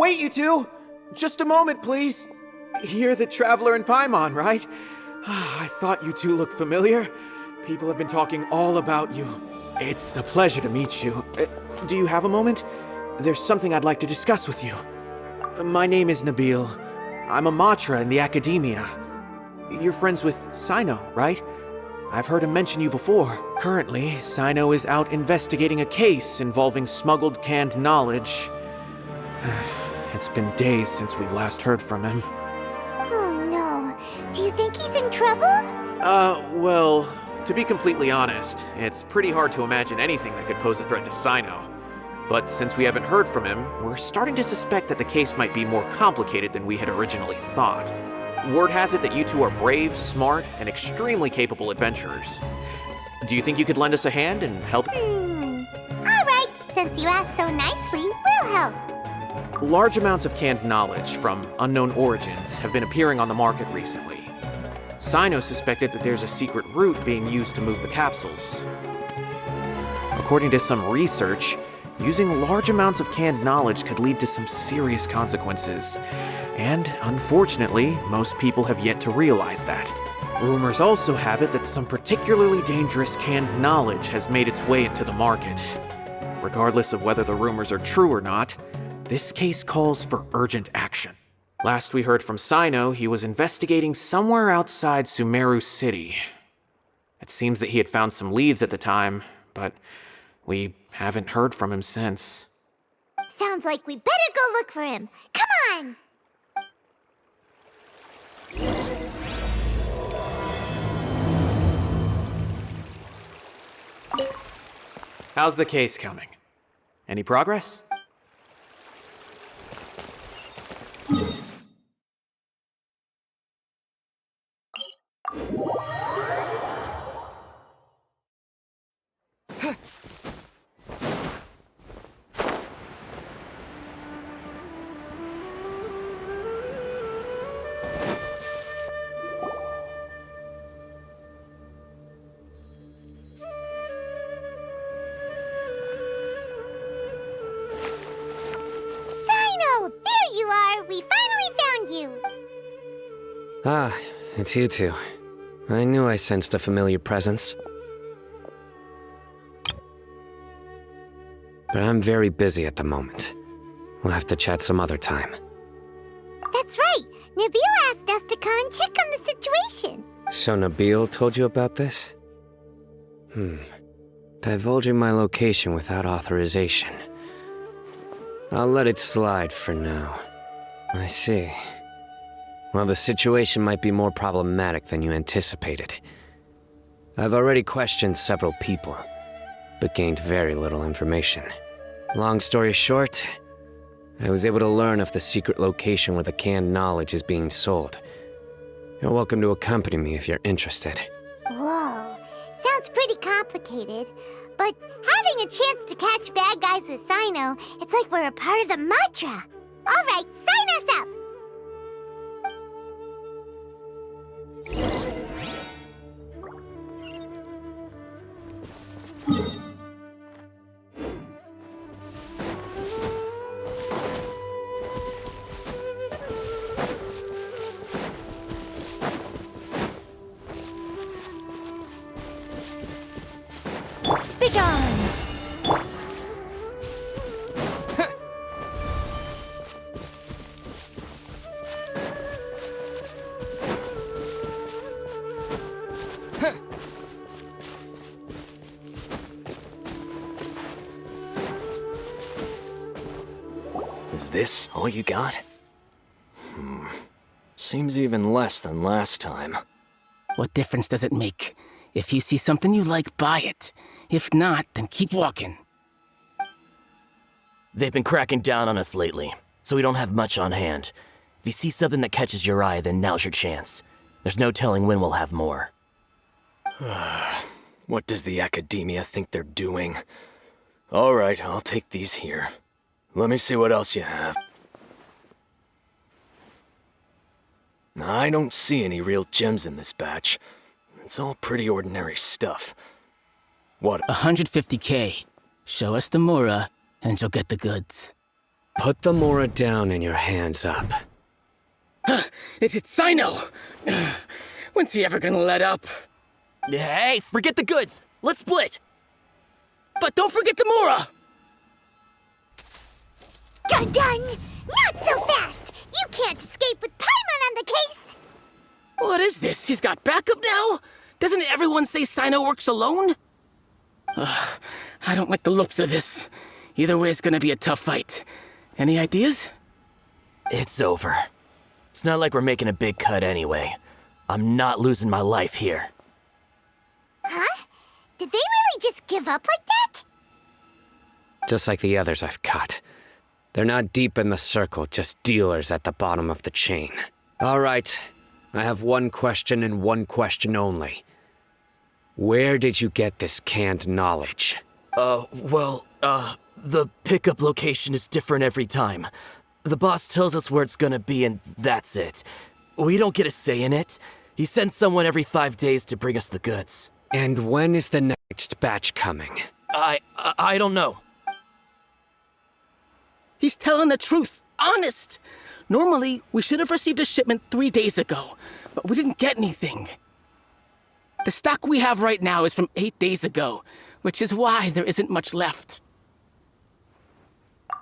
wait, you two! Just a moment, please. You're the Traveler in Paimon, right? I thought you two looked familiar. People have been talking all about you. It's a pleasure to meet you. Do you have a moment? There's something I'd like to discuss with you. My name is Nabil. I'm a Matra in the Academia. You're friends with Cyno, right? I've heard him mention you before. Currently, Cyno is out investigating a case involving smuggled canned knowledge. It's been days since we've last heard from him. Oh no. Do you think he's in trouble? Well, to be completely honest, it's pretty hard to imagine anything that could pose a threat to Cyno. But since we haven't heard from him, we're starting to suspect that the case might be more complicated than we had originally thought. Word has it that you two are brave, smart, and extremely capable adventurers. Do you think you could lend us a hand and help? Alright, since you asked so nicely, we'll help. Large amounts of canned knowledge from unknown origins have been appearing on the market recently. Cyno suspected that there's a secret route being used to move the capsules. According to some research, using large amounts of canned knowledge could lead to some serious consequences. And unfortunately, most people have yet to realize that. Rumors also have it that some particularly dangerous canned knowledge has made its way into the market. Regardless of whether the rumors are true or not, this case calls for urgent action. Last we heard from Cyno, he was investigating somewhere outside Sumeru City. It seems that he had found some leads at the time, but we haven't heard from him since. Sounds like we better go look for him. Come on! How's the case coming? Any progress? Cyno! There you are! We finally found you! Ah, it's you two. I knew I sensed a familiar presence. But I'm very busy at the moment. We'll have to chat some other time. That's right! Nabil asked us to come and check on the situation. So Nabil told you about this? Divulging my location without authorization. I'll let it slide for now. I see. Well, the situation might be more problematic than you anticipated. I've already questioned several people, but gained very little information. Long story short, I was able to learn of the secret location where the canned knowledge is being sold. You're welcome to accompany me if you're interested. Whoa, sounds pretty complicated. But having a chance to catch bad guys with Cyno, it's like we're a part of the Matra. Alright, sign us up! Is this all you got? Seems even less than last time. What difference does it make? If you see something you like, buy it. If not, then keep walking. They've been cracking down on us lately, so we don't have much on hand. If you see something that catches your eye, then now's your chance. There's no telling when we'll have more. What does the Academia think they're doing? Alright, I'll take these here. Let me see what else you have. I don't see any real gems in this batch. It's all pretty ordinary stuff. What? 150K. Show us the Mura, and you'll get the goods. Put the Mora down and your hands up. It's Cyno! When's he ever gonna let up? Hey, forget the goods! Let's split! But don't forget the Mora! Dun dun! Not so fast! You can't escape with Paimon on the case! What is this? He's got backup now? Doesn't everyone say Cyno works alone? I don't like the looks of this. Either way, it's gonna be a tough fight. Any ideas? It's over. It's not like we're making a big cut anyway. I'm not losing my life here. Huh? Did they really just give up like that? Just like the others I've cut. They're not deep in the circle, just dealers at the bottom of the chain. All right, I have one question and one question only. Where did you get this canned knowledge? The pickup location is different every time. The boss tells us where it's gonna be and that's it. We don't get a say in it. He sends someone every 5 days to bring us the goods. And when is the next batch coming? I don't know. He's telling the truth. Honest. Normally, we should have received a shipment 3 days ago, but we didn't get anything. The stock we have right now is from 8 days ago, which is why there isn't much left.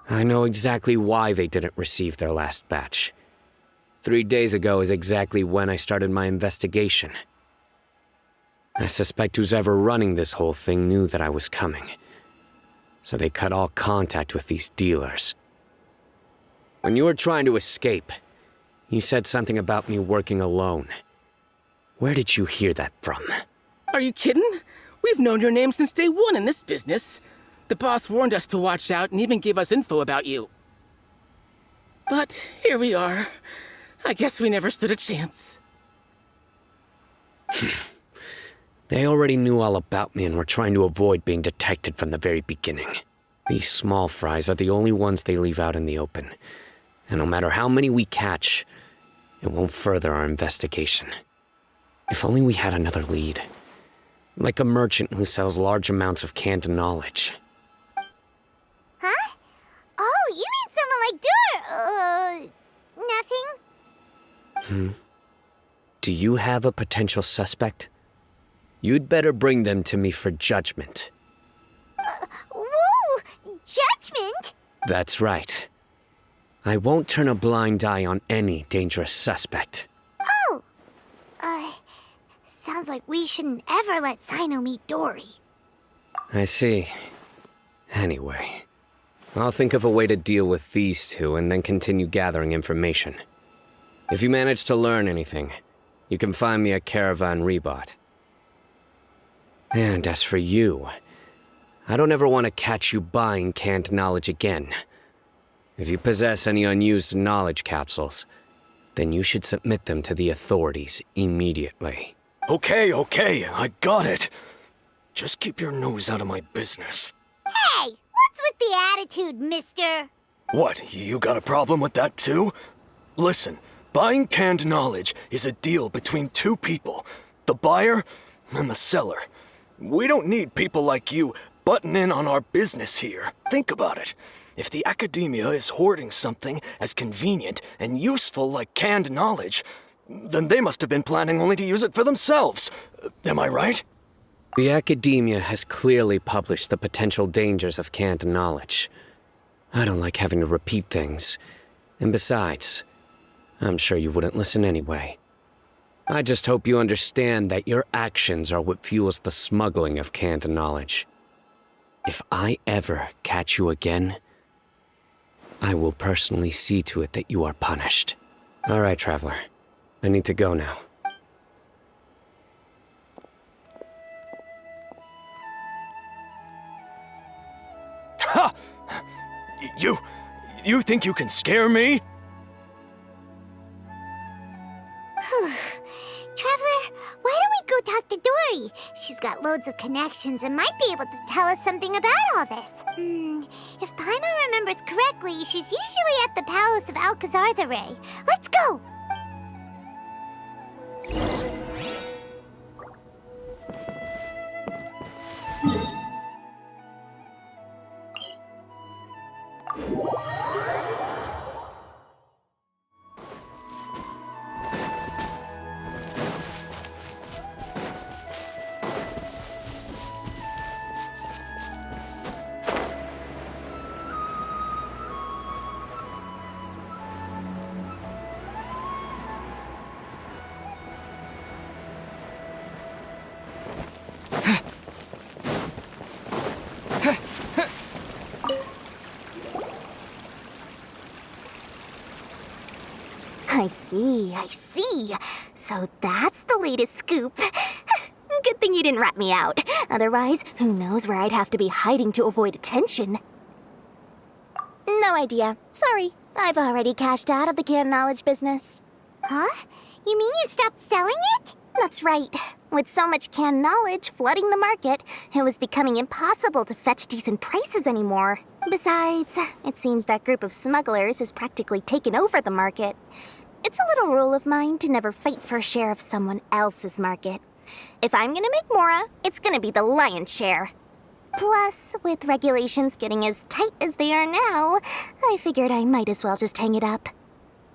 I know exactly why they didn't receive their last batch. 3 days ago is exactly when I started my investigation. I suspect who's ever running this whole thing knew that I was coming. So they cut all contact with these dealers. When you were trying to escape, you said something about me working alone. Where did you hear that from? Are you kidding? We've known your name since day one in this business. The boss warned us to watch out and even gave us info about you. But here we are. I guess we never stood a chance. They already knew all about me and were trying to avoid being detected from the very beginning. These small fries are the only ones they leave out in the open. And no matter how many we catch, it won't further our investigation. If only we had another lead. Like a merchant who sells large amounts of canned knowledge. Huh? Oh, you mean someone like nothing? Do you have a potential suspect? You'd better bring them to me for judgment. Whoa! Judgment? That's right. I won't turn a blind eye on any dangerous suspect. Oh! Sounds like we shouldn't ever let Cyno meet Dory. I see. Anyway, I'll think of a way to deal with these two and then continue gathering information. If you manage to learn anything, you can find me at Caravan Rebot. And as for you, I don't ever want to catch you buying canned knowledge again. If you possess any unused knowledge capsules, then you should submit them to the authorities immediately. Okay, I got it. Just keep your nose out of my business. Hey! What's with the attitude, mister? What, you got a problem with that too? Listen, buying canned knowledge is a deal between two people, the buyer and the seller. We don't need people like you butting in on our business here. Think about it. If the academia is hoarding something as convenient and useful like canned knowledge, then they must have been planning only to use it for themselves. Am I right? The academia has clearly published the potential dangers of canned knowledge. I don't like having to repeat things. And besides, I'm sure you wouldn't listen anyway. I just hope you understand that your actions are what fuels the smuggling of canned knowledge. If I ever catch you again, I will personally see to it that you are punished. All right, Traveler. I need to go now. Ha! You think you can scare me? Traveler, why don't we go talk to Dory? She's got loads of connections and might be able to tell us something about all this. If Paimon remembers correctly, she's usually at the palace of Alcazar's array. Let's go! I see. So that's the latest scoop. Good thing you didn't rat me out. Otherwise, who knows where I'd have to be hiding to avoid attention. No idea. Sorry. I've already cashed out of the canned knowledge business. Huh? You mean you stopped selling it? That's right. With so much canned knowledge flooding the market, it was becoming impossible to fetch decent prices anymore. Besides, it seems that group of smugglers has practically taken over the market. It's a little rule of mine to never fight for a share of someone else's market. If I'm gonna make Mora, it's gonna be the lion's share. Plus, with regulations getting as tight as they are now, I figured I might as well just hang it up.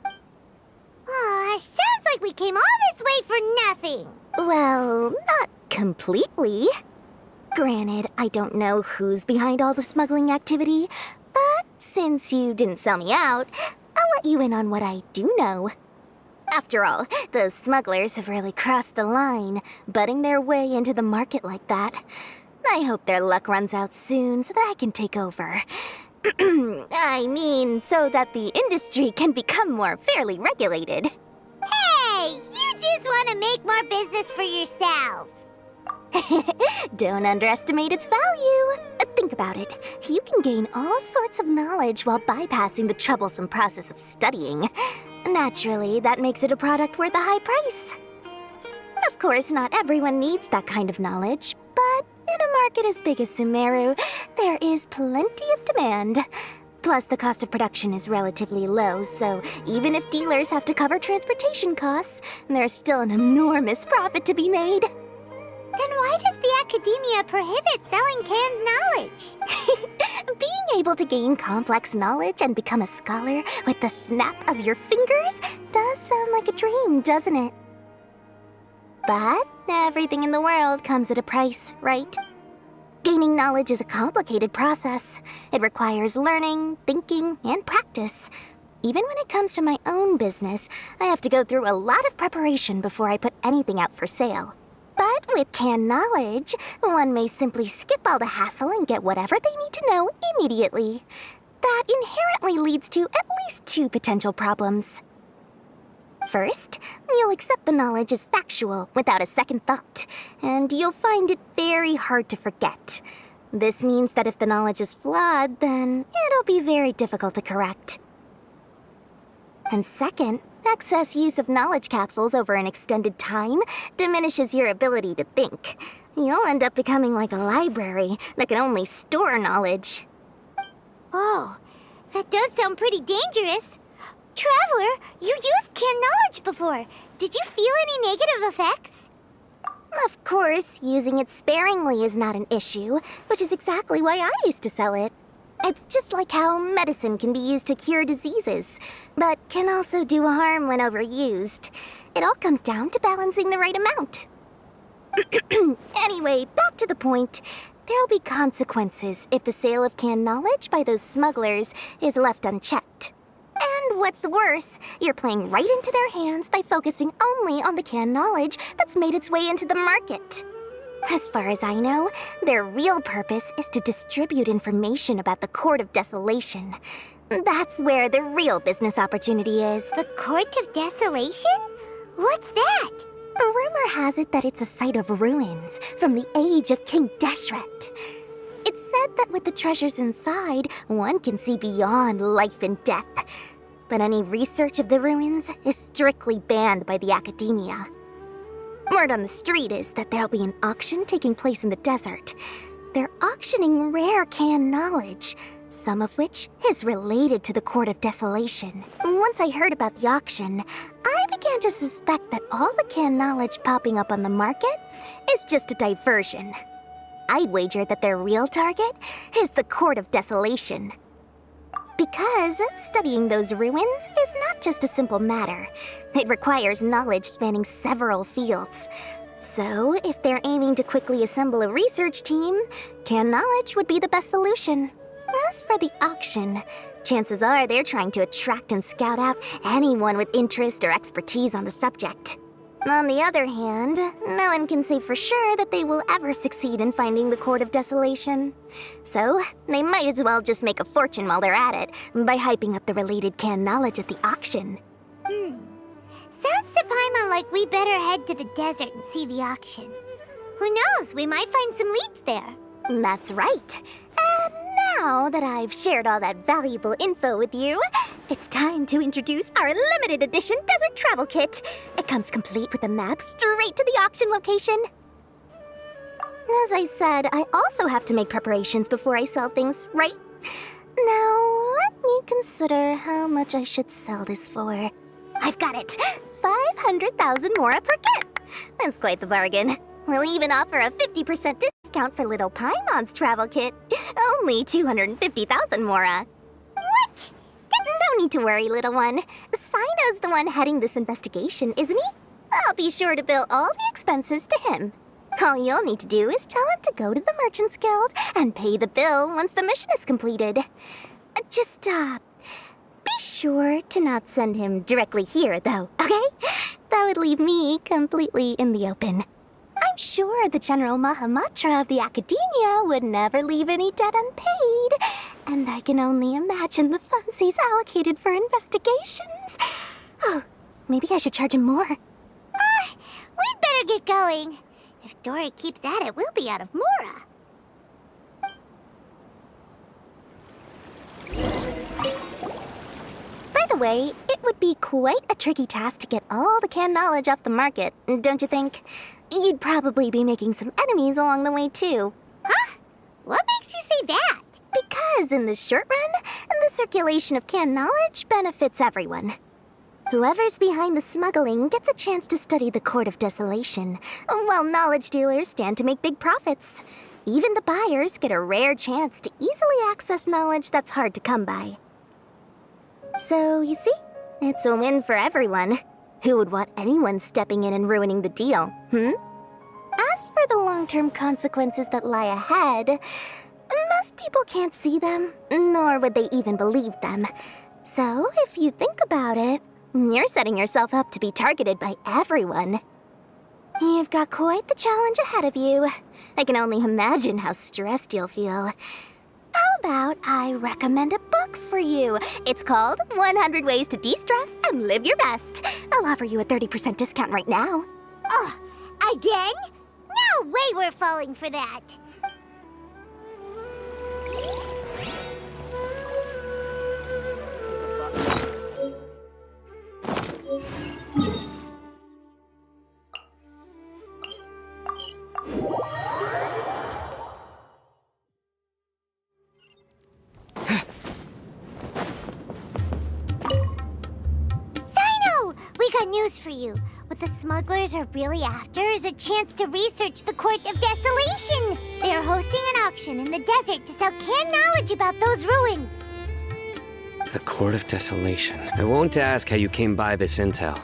Aw, sounds like we came all this way for nothing. Well, not completely. Granted, I don't know who's behind all the smuggling activity, but since you didn't sell me out, I'll let you in on what I do know. After all, those smugglers have really crossed the line, butting their way into the market like that. I hope their luck runs out soon so that I can take over. I mean, so that the industry can become more fairly regulated. Hey, you just want to make more business for yourself. Don't underestimate its value. Think about it. You can gain all sorts of knowledge while bypassing the troublesome process of studying. Naturally, that makes it a product worth a high price. Of course, not everyone needs that kind of knowledge, but in a market as big as Sumeru, there is plenty of demand. Plus, the cost of production is relatively low, so even if dealers have to cover transportation costs, there's still an enormous profit to be made. Then why does the academia prohibit selling canned knowledge? Being able to gain complex knowledge and become a scholar with the snap of your fingers does sound like a dream, doesn't it? But everything in the world comes at a price, right? Gaining knowledge is a complicated process. It requires learning, thinking, and practice. Even when it comes to my own business, I have to go through a lot of preparation before I put anything out for sale. But with canned knowledge, one may simply skip all the hassle and get whatever they need to know immediately. That inherently leads to at least two potential problems. First, you'll accept the knowledge as factual without a second thought, and you'll find it very hard to forget. This means that if the knowledge is flawed, then it'll be very difficult to correct. And second, excess use of knowledge capsules over an extended time diminishes your ability to think. You'll end up becoming like a library that can only store knowledge. Oh, that does sound pretty dangerous. Traveler, you used canned knowledge before. Did you feel any negative effects? Of course, using it sparingly is not an issue, which is exactly why I used to sell it. It's just like how medicine can be used to cure diseases, but can also do harm when overused. It all comes down to balancing the right amount. Anyway, back to the point. There'll be consequences if the sale of canned knowledge by those smugglers is left unchecked. And what's worse, you're playing right into their hands by focusing only on the canned knowledge that's made its way into the market. As far as I know, their real purpose is to distribute information about the Court of Desolation. That's where the real business opportunity is. The Court of Desolation? What's that? Rumor has it that it's a site of ruins from the age of King Deshret. It's said that with the treasures inside, one can see beyond life and death. But any research of the ruins is strictly banned by the academia. Word on the street is that there'll be an auction taking place in the desert. They're auctioning rare canned knowledge, some of which is related to the Court of Desolation. Once I heard about the auction, I began to suspect that all the canned knowledge popping up on the market is just a diversion. I'd wager that their real target is the Court of Desolation. Because studying those ruins is not just a simple matter. It requires knowledge spanning several fields. So, if they're aiming to quickly assemble a research team, canned knowledge would be the best solution. As for the auction, chances are they're trying to attract and scout out anyone with interest or expertise on the subject. On the other hand, no one can say for sure that they will ever succeed in finding the Court of Desolation. So, they might as well just make a fortune while they're at it by hyping up the related canned knowledge at the auction. to Paimon like we better head to the desert and see the auction. Who knows, we might find some leads there. That's right. And now that I've shared all that valuable info with you, it's time to introduce our limited edition desert travel kit. It comes complete with a map straight to the auction location. As I said, I also have to make preparations before I sell things, right? Now, let me consider how much I should sell this for. I've got it! 500,000 mora per kit! That's quite the bargain. We'll even offer a 50% discount for little Paimon's travel kit. Only 250,000 mora. What? No need to worry, little one. Cyno's the one heading this investigation, isn't he? I'll be sure to bill all the expenses to him. All you'll need to do is tell him to go to the Merchants Guild and pay the bill once the mission is completed. Just, be sure to not send him directly here, though, okay? That would leave me completely in the open. I'm sure the General Mahamatra of the Academia would never leave any debt unpaid, and I can only imagine the funds he's allocated for investigations. Oh, maybe I should charge him more. We'd better get going. If Dory keeps at it, we'll be out of mora. By the way, it would be quite a tricky task to get all the canned knowledge off the market, don't you think? You'd probably be making some enemies along the way, too. Huh? What makes you say that? Because in the short run, the circulation of canned knowledge benefits everyone. Whoever's behind the smuggling gets a chance to study the Court of Desolation, while knowledge dealers stand to make big profits. Even the buyers get a rare chance to easily access knowledge that's hard to come by. So, you see, it's a win for everyone. Who would want anyone stepping in and ruining the deal, As for the long-term consequences that lie ahead, most people can't see them, nor would they even believe them. So, if you think about it, you're setting yourself up to be targeted by everyone. You've got quite the challenge ahead of you. I can only imagine how stressed you'll feel. How about I recommend a book for you? It's called 100 Ways to De-Stress and Live Your Best. I'll offer you a 30% discount right now. Oh, again? No way we're falling for that. Cyno! We got news for you. What the smugglers are really after is a chance to research the Court of Desolation. They are hosting an auction in the desert to sell canned knowledge about those ruins. The Court of Desolation. I won't ask how you came by this intel.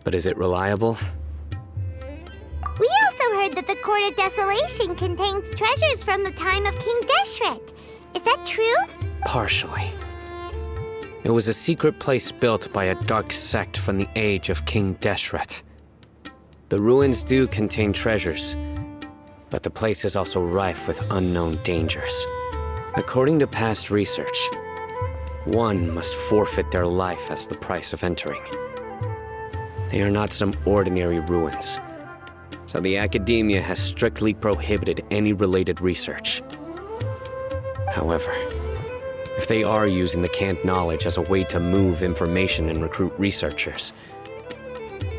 But is it reliable? We also heard that the Court of Desolation contains treasures from the time of King Deshret. Is that true? Partially. It was a secret place built by a dark sect from the age of King Deshret. The ruins do contain treasures, but the place is also rife with unknown dangers. According to past research, one must forfeit their life as the price of entering. They are not some ordinary ruins, so the Academia has strictly prohibited any related research. However, if they are using the canned knowledge as a way to move information and recruit researchers,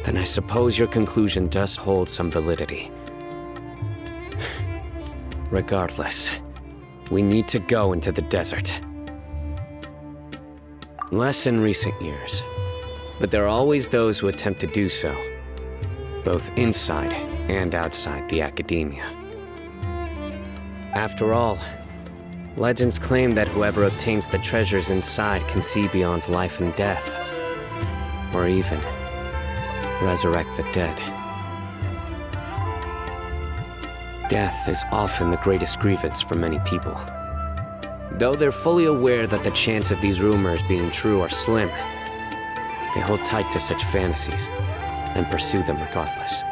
then I suppose your conclusion does hold some validity. Regardless, we need to go into the desert. Less in recent years, but there are always those who attempt to do so, both inside and outside the Academia. After all, legends claim that whoever obtains the treasures inside can see beyond life and death, or even resurrect the dead. Death is often the greatest grievance for many people. Though they're fully aware that the chance of these rumors being true are slim, they hold tight to such fantasies and pursue them regardless.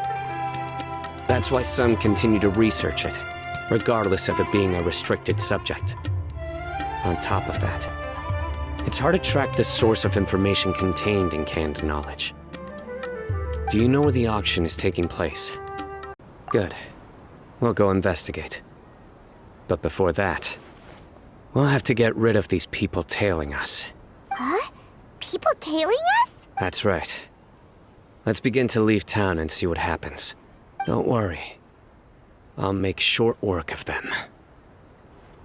That's why some continue to research it, regardless of it being a restricted subject. On top of that, it's hard to track the source of information contained in canned knowledge. Do you know where the auction is taking place? Good. We'll go investigate. But before that, we'll have to get rid of these people tailing us. Huh? People tailing us? That's right. Let's begin to leave town and see what happens. Don't worry. I'll make short work of them.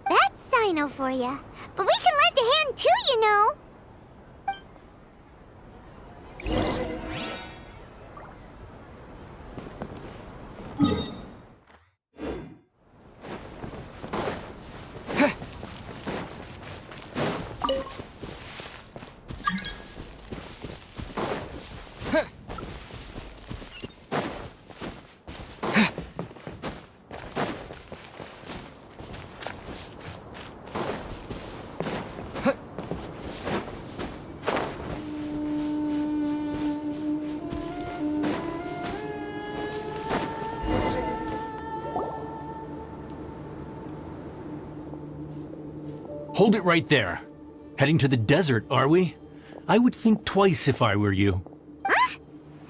That's Cyno for ya. But we can lend a hand too, you know. Hold it right there. Heading to the desert, are we? I would think twice if I were you. Huh?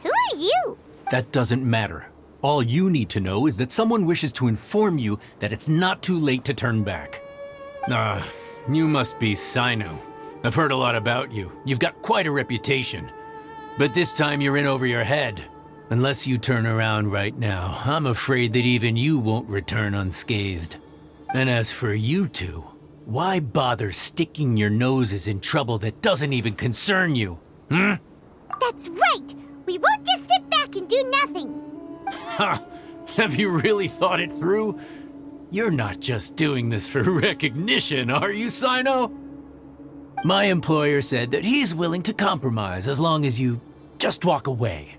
Who are you? That doesn't matter. All you need to know is that someone wishes to inform you that it's not too late to turn back. You must be Cyno. I've heard a lot about you. You've got quite a reputation. But this time you're in over your head. Unless you turn around right now, I'm afraid that even you won't return unscathed. And as for you two, why bother sticking your noses in trouble that doesn't even concern you? That's right! We won't just sit back and do nothing! Ha! Have you really thought it through? You're not just doing this for recognition, are you, Cyno? My employer said that he's willing to compromise as long as you just walk away.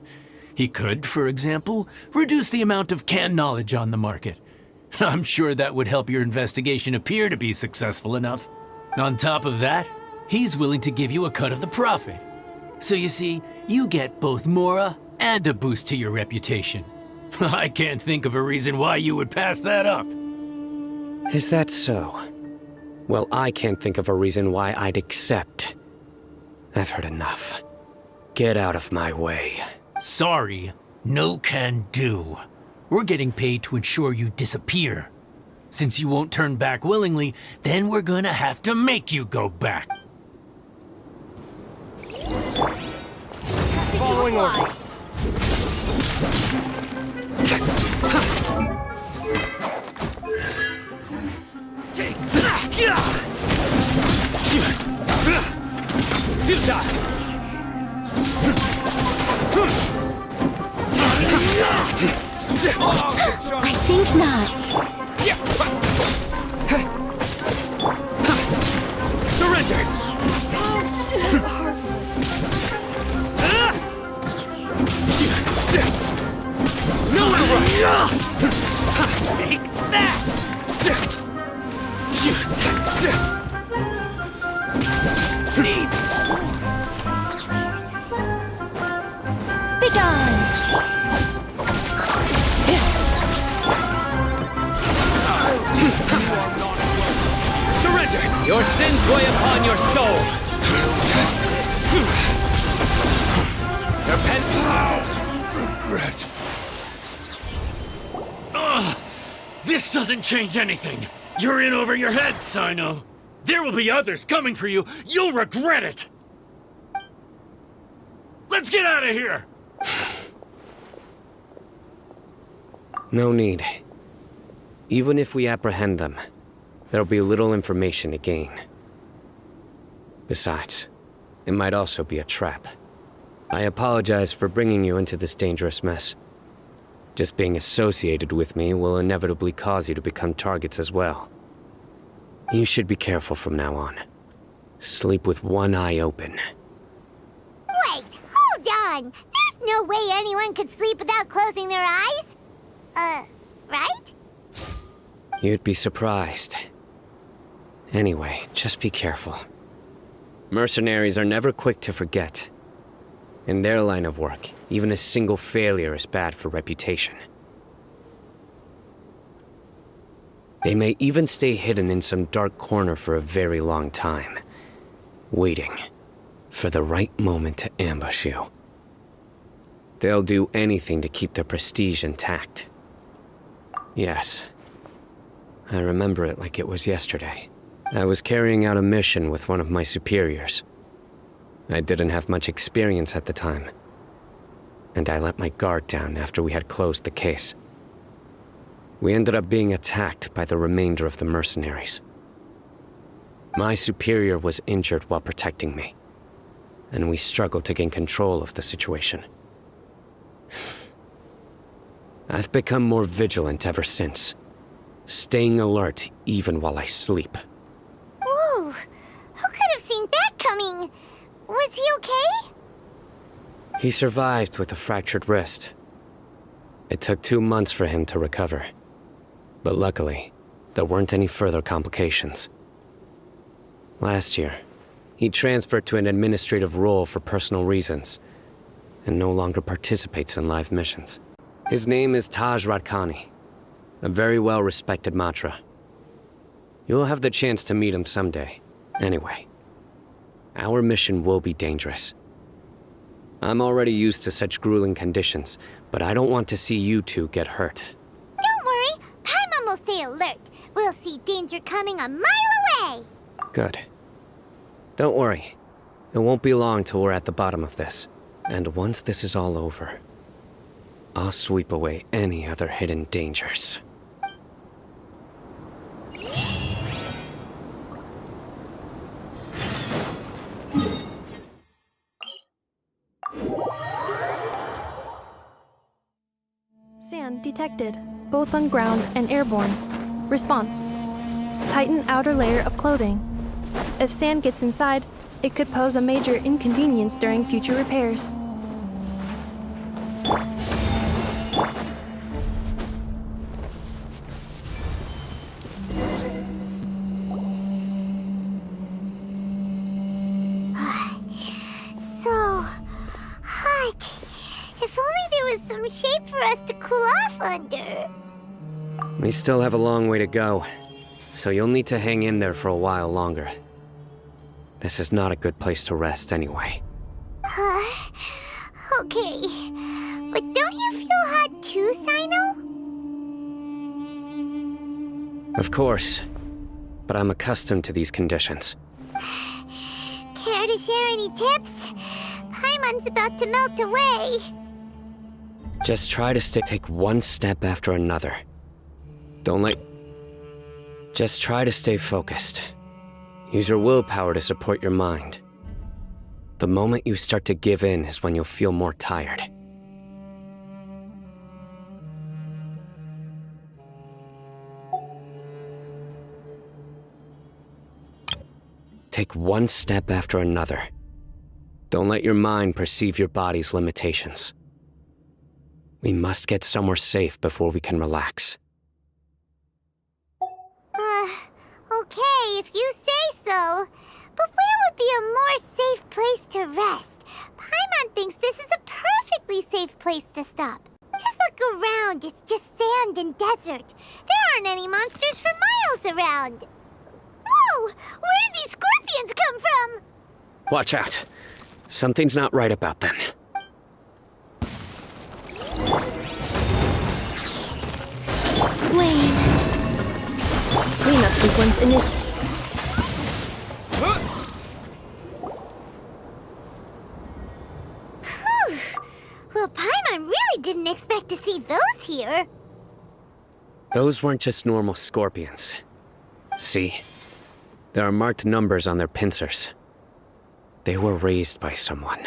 He could, for example, reduce the amount of canned knowledge on the market. I'm sure that would help your investigation appear to be successful enough. On top of that, he's willing to give you a cut of the profit. So you see, you get both Mora and a boost to your reputation. I can't think of a reason why you would pass that up. Is that so? Well, I can't think of a reason why I'd accept. I've heard enough. Get out of my way. Sorry, no can do. We're getting paid to ensure you disappear. Since you won't turn back willingly, then we're gonna have to make you go back. Following orders. I think not. Surrender! Nowhere to run! Take that! Begone! Surrender! Your sins weigh upon your soul! Repent! Regret. This doesn't change anything. You're in over your head, Cyno. There will be others coming for you. You'll regret it. Let's get out of here. No need. Even if we apprehend them, there'll be little information to gain. Besides, it might also be a trap. I apologize for bringing you into this dangerous mess. Just being associated with me will inevitably cause you to become targets as well. You should be careful from now on. Sleep with one eye open. Wait, hold on! There's no way anyone could sleep without closing their eyes? Right? You'd be surprised. Anyway, just be careful. Mercenaries are never quick to forget. In their line of work, even a single failure is bad for reputation. They may even stay hidden in some dark corner for a very long time, waiting for the right moment to ambush you. They'll do anything to keep their prestige intact. Yes. I remember it like it was yesterday. I was carrying out a mission with one of my superiors. I didn't have much experience at the time, and I let my guard down after we had closed the case. We ended up being attacked by the remainder of the mercenaries. My superior was injured while protecting me, and we struggled to gain control of the situation. I've become more vigilant ever since, staying alert even while I sleep. Whoa! Who could have seen that coming? Was he okay? He survived with a fractured wrist. It took 2 months for him to recover. But luckily, there weren't any further complications. Last year, he transferred to an administrative role for personal reasons, and no longer participates in live missions. His name is Taj Radkani, a very well-respected Matra. You'll have the chance to meet him someday. Anyway, our mission will be dangerous. I'm already used to such grueling conditions, but I don't want to see you two get hurt. Don't worry, Paimon will stay alert. We'll see danger coming a mile away. Good. Don't worry. It won't be long till we're at the bottom of this. And once this is all over, I'll sweep away any other hidden dangers. Sand detected, both on ground and airborne. Response: tighten outer layer of clothing. If sand gets inside, it could pose a major inconvenience during future repairs. So hot. If only there was some shape for us to cool off under. We still have a long way to go, so you'll need to hang in there for a while longer. This is not a good place to rest anyway. Okay. But don't you feel hot too, Cyno? Of course, but I'm accustomed to these conditions. Care to share any tips? Paimon's about to melt away. Just try to take one step after another. Just try to stay focused. Use your willpower to support your mind. The moment you start to give in is when you'll feel more tired. Take one step after another. Don't let your mind perceive your body's limitations. We must get somewhere safe before we can relax. Okay, if you say so. But where would be a more safe place to rest? Paimon thinks this is a perfectly safe place to stop. Just look around, it's just sand and desert. There aren't any monsters for miles around. Whoa! Where did these scorpions come from? Watch out. Something's not right about them. Flame. Cleanup sequence initiated. Well, Paimon really didn't expect to see those here. Those weren't just normal scorpions. See? There are marked numbers on their pincers. They were raised by someone.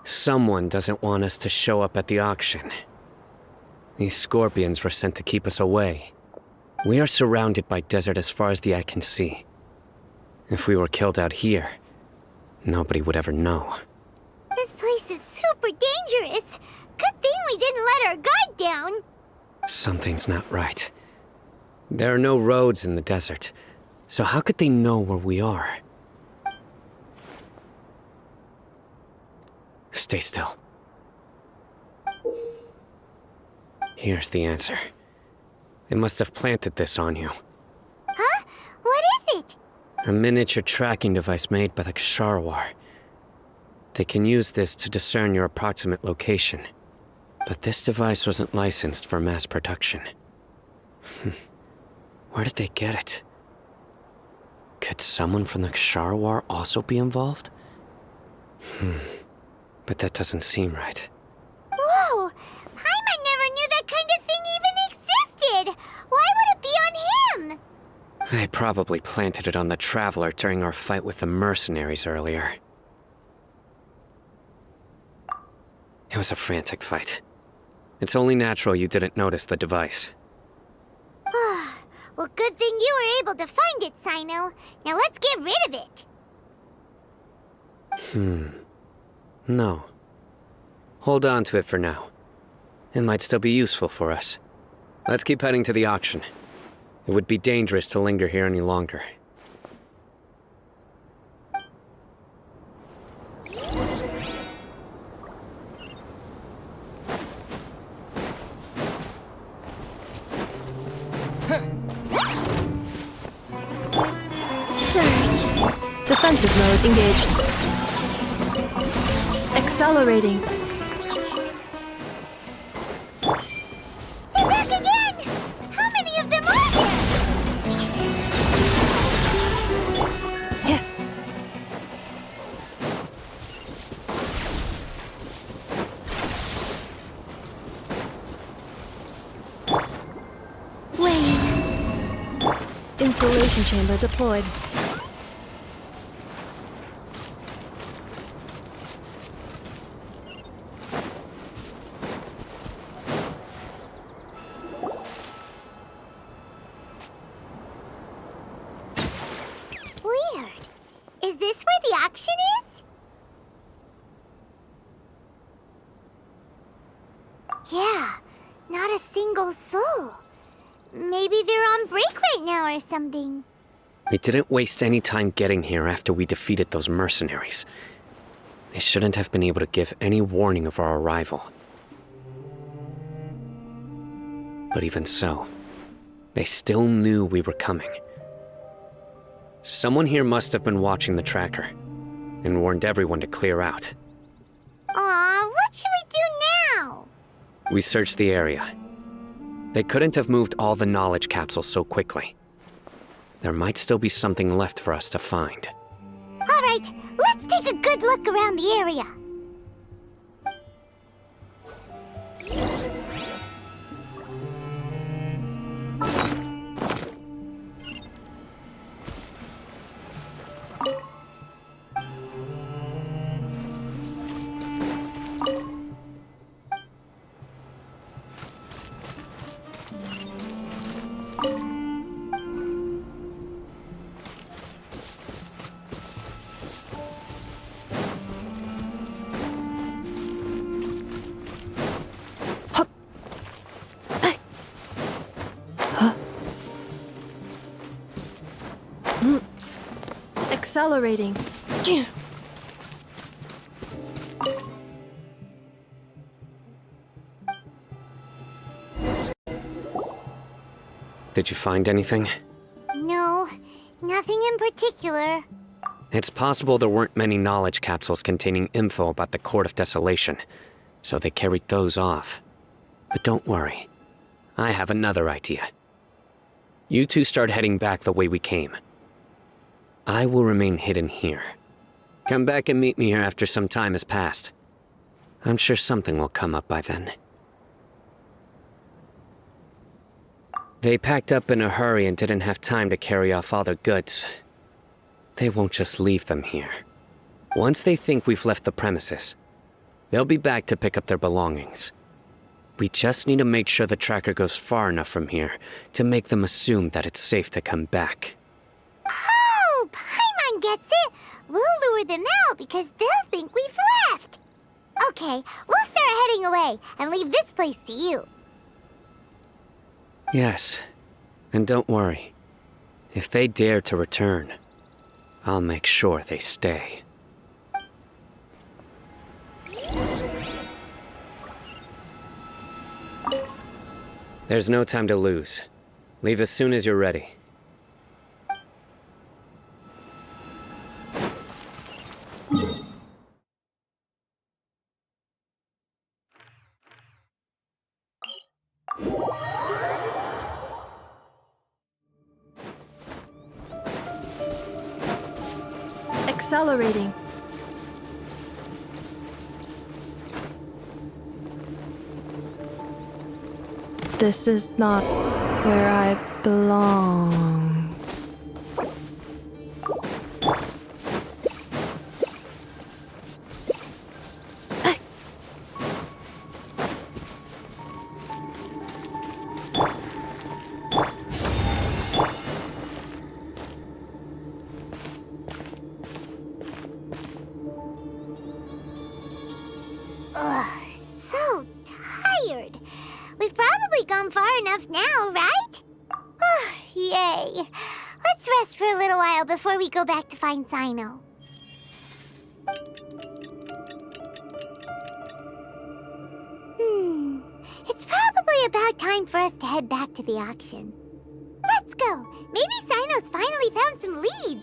Someone doesn't want us to show up at the auction. These scorpions were sent to keep us away. We are surrounded by desert as far as the eye can see. If we were killed out here, nobody would ever know. This place is super dangerous. Good thing we didn't let our guard down. Something's not right. There are no roads in the desert, so how could they know where we are? Stay still. Here's the answer. They must have planted this on you. Huh? What is it? A miniature tracking device made by the Ksharawar. They can use this to discern your approximate location. But this device wasn't licensed for mass production. Where did they get it? Could someone from the Ksharawar also be involved? But that doesn't seem right. Whoa! Paimon never knew that kind of thing even existed! Why would it be on him? They probably planted it on the Traveler during our fight with the mercenaries earlier. It was a frantic fight. It's only natural you didn't notice the device. Well, good thing you were able to find it, Cyno. Now let's get rid of it. No. Hold on to it for now. It might still be useful for us. Let's keep heading to the auction. It would be dangerous to linger here any longer. Defensive mode engaged. Accelerating. They're back again! How many of them are there? Wait. Installation chamber deployed. Weird. Is this where the auction is? Yeah, not a single soul. Maybe they're on break right now or something. We didn't waste any time getting here after we defeated those mercenaries. They shouldn't have been able to give any warning of our arrival. But even so, they still knew we were coming. Someone here must have been watching the tracker, and warned everyone to clear out. Aw, what should we do now? We searched the area. They couldn't have moved all the knowledge capsules so quickly. There might still be something left for us to find. All right, let's take a good look around the area. Accelerating. Did you find anything? No, nothing in particular. It's possible there weren't many knowledge capsules containing info about the Court of Desolation, so they carried those off. But don't worry. I have another idea. You two start heading back the way we came. I will remain hidden here. Come back and meet me here after some time has passed. I'm sure something will come up by then. They packed up in a hurry and didn't have time to carry off all their goods. They won't just leave them here. Once they think we've left the premises, they'll be back to pick up their belongings. We just need to make sure the tracker goes far enough from here to make them assume that it's safe to come back. Oh, Paimon gets it. We'll lure them out because they'll think we've left. Okay, we'll start heading away and leave this place to you. Yes, and don't worry. If they dare to return, I'll make sure they stay. There's no time to lose. Leave as soon as you're ready. accelerating. This is not where I belong. Ugh, so tired. We've probably gone far enough now, right? Oh, yay. Let's rest for a little while before we go back to find Cyno. It's probably about time for us to head back to the auction. Let's go. Maybe Cyno's finally found some leads.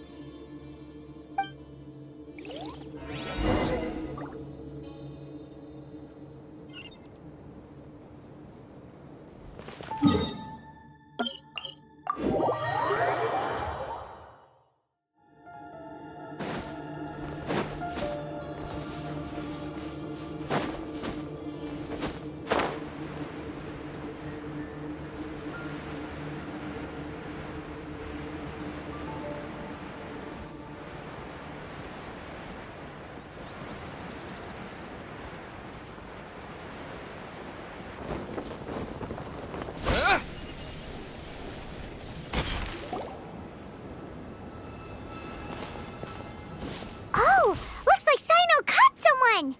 Oh, looks like Cyno caught someone!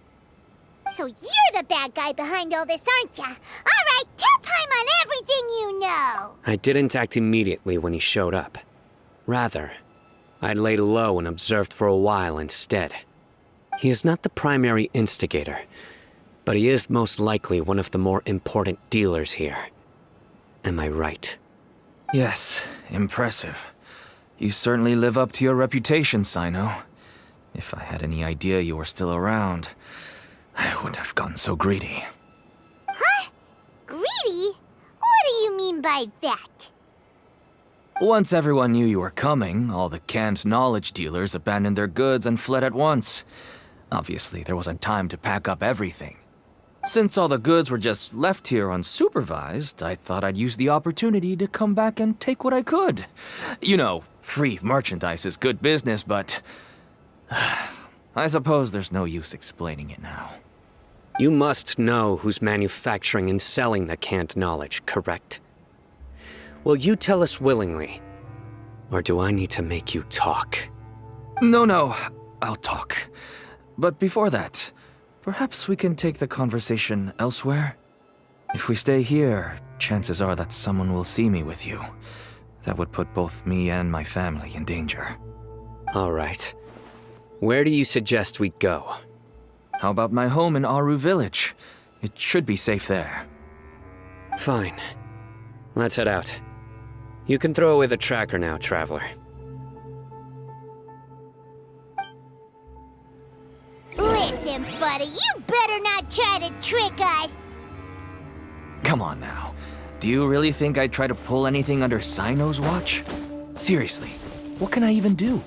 So you're the bad guy behind all this, aren't ya? All right, tell Paimon everything you know! I didn't act immediately when he showed up. Rather, I laid low and observed for a while instead. He is not the primary instigator, but he is most likely one of the more important dealers here. Am I right? Yes, impressive. You certainly live up to your reputation, Cyno. If I had any idea you were still around, I wouldn't have gotten so greedy. Huh? Greedy? What do you mean by that? Once everyone knew you were coming, all the canned knowledge dealers abandoned their goods and fled at once. Obviously, there wasn't time to pack up everything. Since all the goods were just left here unsupervised, I thought I'd use the opportunity to come back and take what I could. You know, free merchandise is good business, but I suppose there's no use explaining it now. You must know who's manufacturing and selling the canned knowledge, correct? Will you tell us willingly? Or do I need to make you talk? No, I'll talk. But before that, perhaps we can take the conversation elsewhere? If we stay here, chances are that someone will see me with you. That would put both me and my family in danger. All right. Where do you suggest we go? How about my home in Aru Village? It should be safe there. Fine. Let's head out. You can throw away the tracker now, Traveler. Listen, buddy, you better not try to trick us! Come on now. Do you really think I'd try to pull anything under Cyno's watch? Seriously, what can I even do?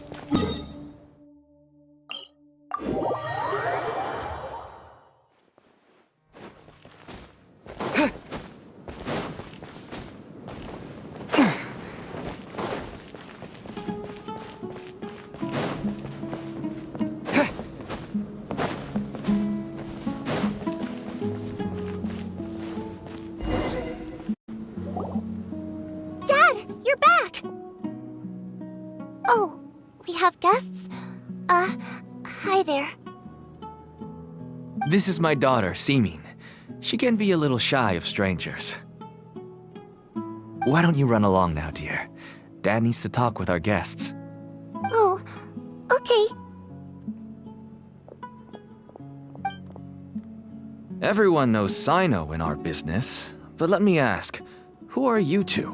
Oh, we have guests? Hi there. This is my daughter, Simin. She can be a little shy of strangers. Why don't you run along now, dear? Dad needs to talk with our guests. Oh, okay. Everyone knows Cyno in our business, but let me ask, who are you two?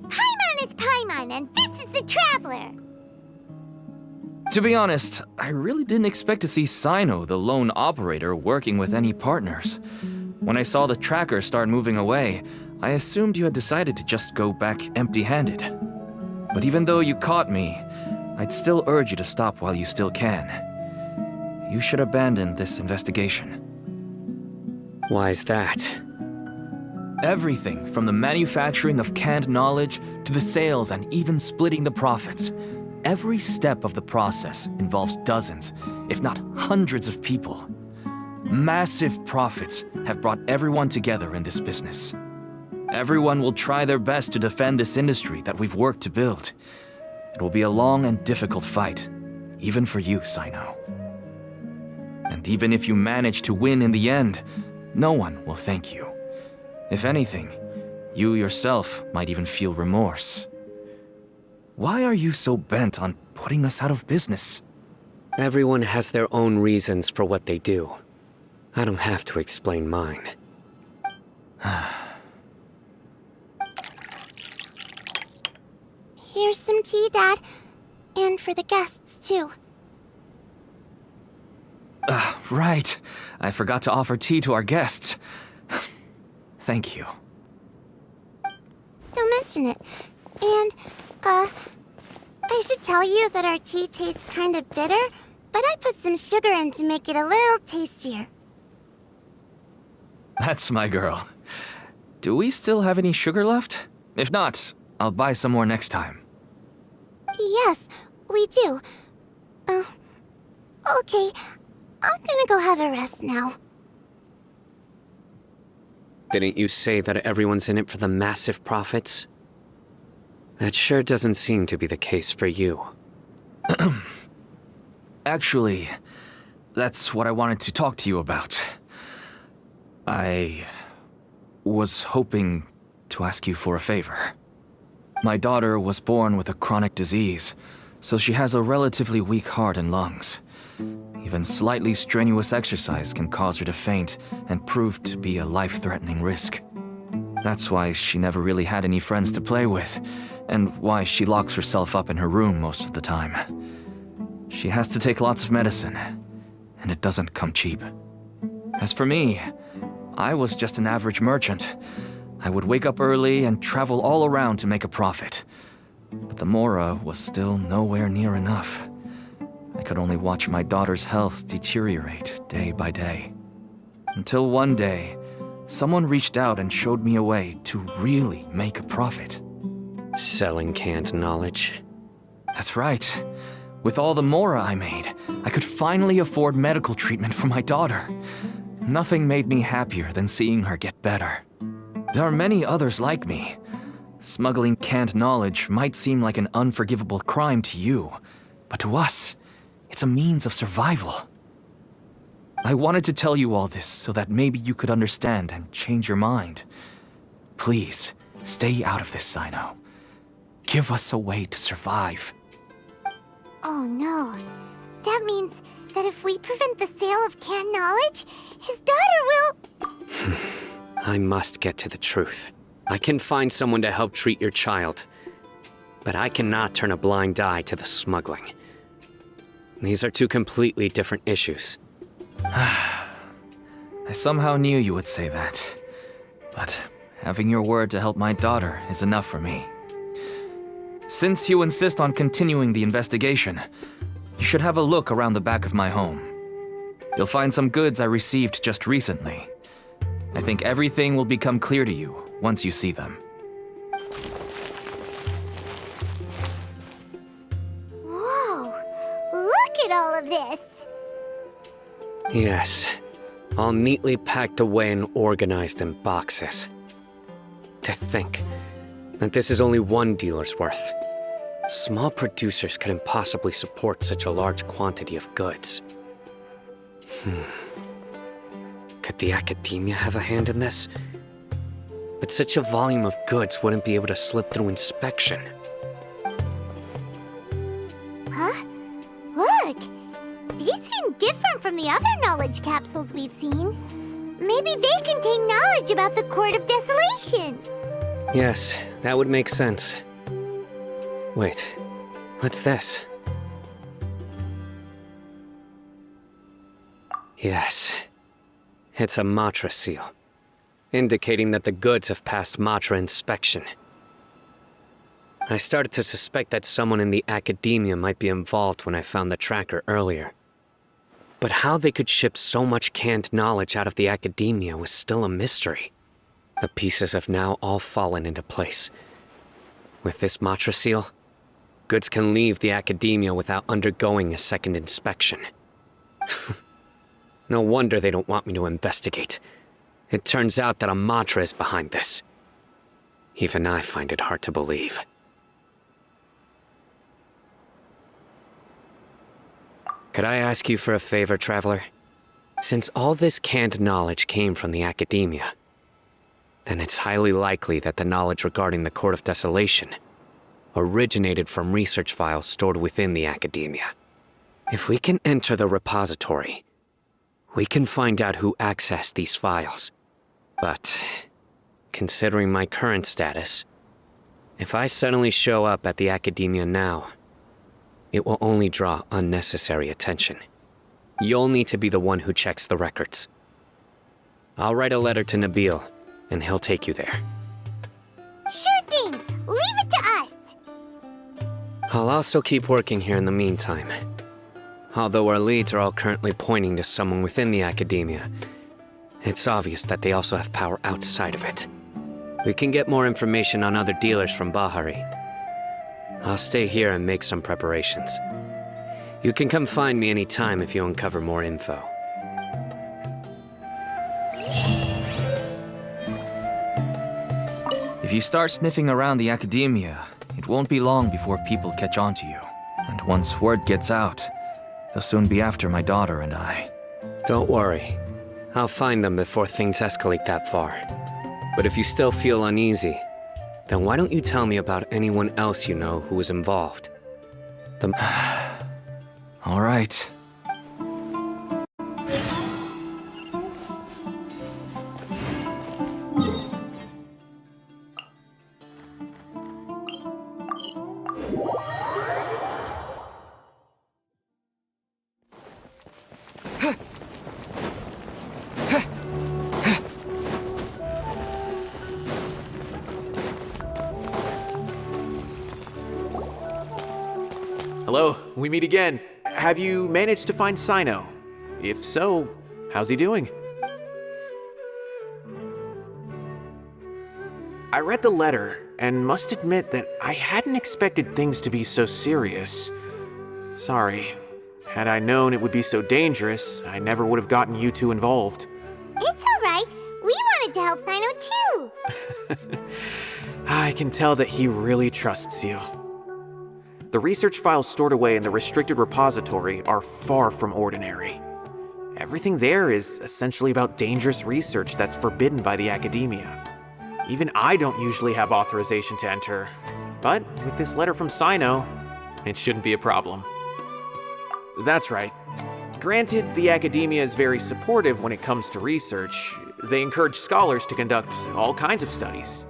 Paimon is Paimon, and this is the Traveler! To be honest, I really didn't expect to see Cyno, the lone operator, working with any partners. When I saw the tracker start moving away, I assumed you had decided to just go back empty-handed. But even though you caught me, I'd still urge you to stop while you still can. You should abandon this investigation. Why is that? Everything from the manufacturing of canned knowledge to the sales and even splitting the profits. Every step of the process involves dozens, if not hundreds of people. Massive profits have brought everyone together in this business. Everyone will try their best to defend this industry that we've worked to build. It will be a long and difficult fight, even for you, Cyno. And even if you manage to win in the end, no one will thank you. If anything, you yourself might even feel remorse. Why are you so bent on putting us out of business? Everyone has their own reasons for what they do. I don't have to explain mine. Here's some tea, Dad. And for the guests, too. Right. I forgot to offer tea to our guests. Thank you. Don't mention it. And, I should tell you that our tea tastes kind of bitter, but I put some sugar in to make it a little tastier. That's my girl. Do we still have any sugar left? If not, I'll buy some more next time. Yes, we do. Okay. I'm gonna go have a rest now. Didn't you say that everyone's in it for the massive profits? That sure doesn't seem to be the case for you. Actually, that's what I wanted to talk to you about. I was hoping to ask you for a favor. My daughter was born with a chronic disease, so she has a relatively weak heart and lungs. Even slightly strenuous exercise can cause her to faint and prove to be a life-threatening risk. That's why she never really had any friends to play with, and why she locks herself up in her room most of the time. She has to take lots of medicine, and it doesn't come cheap. As for me, I was just an average merchant. I would wake up early and travel all around to make a profit. But the Mora was still nowhere near enough. I could only watch my daughter's health deteriorate day by day. Until one day, someone reached out and showed me a way to really make a profit. Selling canned knowledge. That's right. With all the Mora I made, I could finally afford medical treatment for my daughter. Nothing made me happier than seeing her get better. There are many others like me. Smuggling canned knowledge might seem like an unforgivable crime to you, but to us, it's a means of survival. I wanted to tell you all this so that maybe you could understand and change your mind. Please, stay out of this, Cyno. Give us a way to survive. Oh no. That means that if we prevent the sale of canned knowledge, his daughter will... I must get to the truth. I can find someone to help treat your child, but I cannot turn a blind eye to the smuggling. These are two completely different issues. I somehow knew you would say that. But having your word to help my daughter is enough for me. Since you insist on continuing the investigation, you should have a look around the back of my home. You'll find some goods I received just recently. I think everything will become clear to you once you see them. Whoa! Look at all of this! Yes, all neatly packed away and organized in boxes. To think that this is only one dealer's worth. Small producers couldn't possibly support such a large quantity of goods. Could the academia have a hand in this? But such a volume of goods wouldn't be able to slip through inspection. Huh? Look! These seem different from the other knowledge capsules we've seen. Maybe they contain knowledge about the Court of Desolation. Yes, that would make sense. Wait, what's this? Yes, it's a Matra seal, indicating that the goods have passed Matra inspection. I started to suspect that someone in the academia might be involved when I found the tracker earlier. But how they could ship so much canned knowledge out of the academia was still a mystery. The pieces have now all fallen into place. With this Matra seal, goods can leave the academia without undergoing a second inspection. No wonder they don't want me to investigate. It turns out that a Matra is behind this. Even I find it hard to believe. Could I ask you for a favor, Traveler? Since all this canned knowledge came from the academia, then it's highly likely that the knowledge regarding the Court of Desolation originated from research files stored within the academia. If we can enter the repository, we can find out who accessed these files. But, considering my current status, if I suddenly show up at the academia now, it will only draw unnecessary attention. You'll need to be the one who checks the records. I'll write a letter to Nabil, and he'll take you there. Sure thing! Leave it to us! I'll also keep working here in the meantime. Although our leads are all currently pointing to someone within the academia, it's obvious that they also have power outside of it. We can get more information on other dealers from Bahari. I'll stay here and make some preparations. You can come find me anytime if you uncover more info. If you start sniffing around the academia, it won't be long before people catch on to you. And once word gets out, they'll soon be after my daughter and I. Don't worry. I'll find them before things escalate that far. But if you still feel uneasy, then why don't you tell me about anyone else you know who was involved? All right. Hello, we meet again. Have you managed to find Cyno? If so, how's he doing? I read the letter and must admit that I hadn't expected things to be so serious. Sorry. Had I known it would be so dangerous, I never would have gotten you two involved. It's alright. We wanted to help Cyno too. I can tell that he really trusts you. The research files stored away in the restricted repository are far from ordinary. Everything there is essentially about dangerous research that's forbidden by the academia. Even I don't usually have authorization to enter, but with this letter from Cyno, it shouldn't be a problem. That's right. Granted, the academia is very supportive when it comes to research. They encourage scholars to conduct all kinds of studies.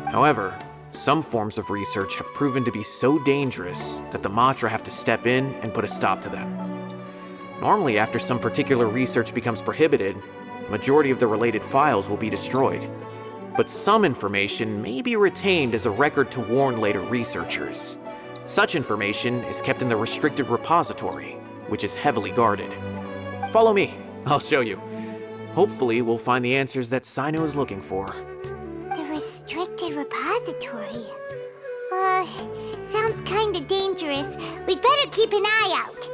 However, some forms of research have proven to be so dangerous that the Matra have to step in and put a stop to them. Normally, after some particular research becomes prohibited, the majority of the related files will be destroyed. But some information may be retained as a record to warn later researchers. Such information is kept in the restricted repository, which is heavily guarded. Follow me, I'll show you. Hopefully, we'll find the answers that Cyno is looking for. The restricted repository. Sounds kinda dangerous. We'd better keep an eye out.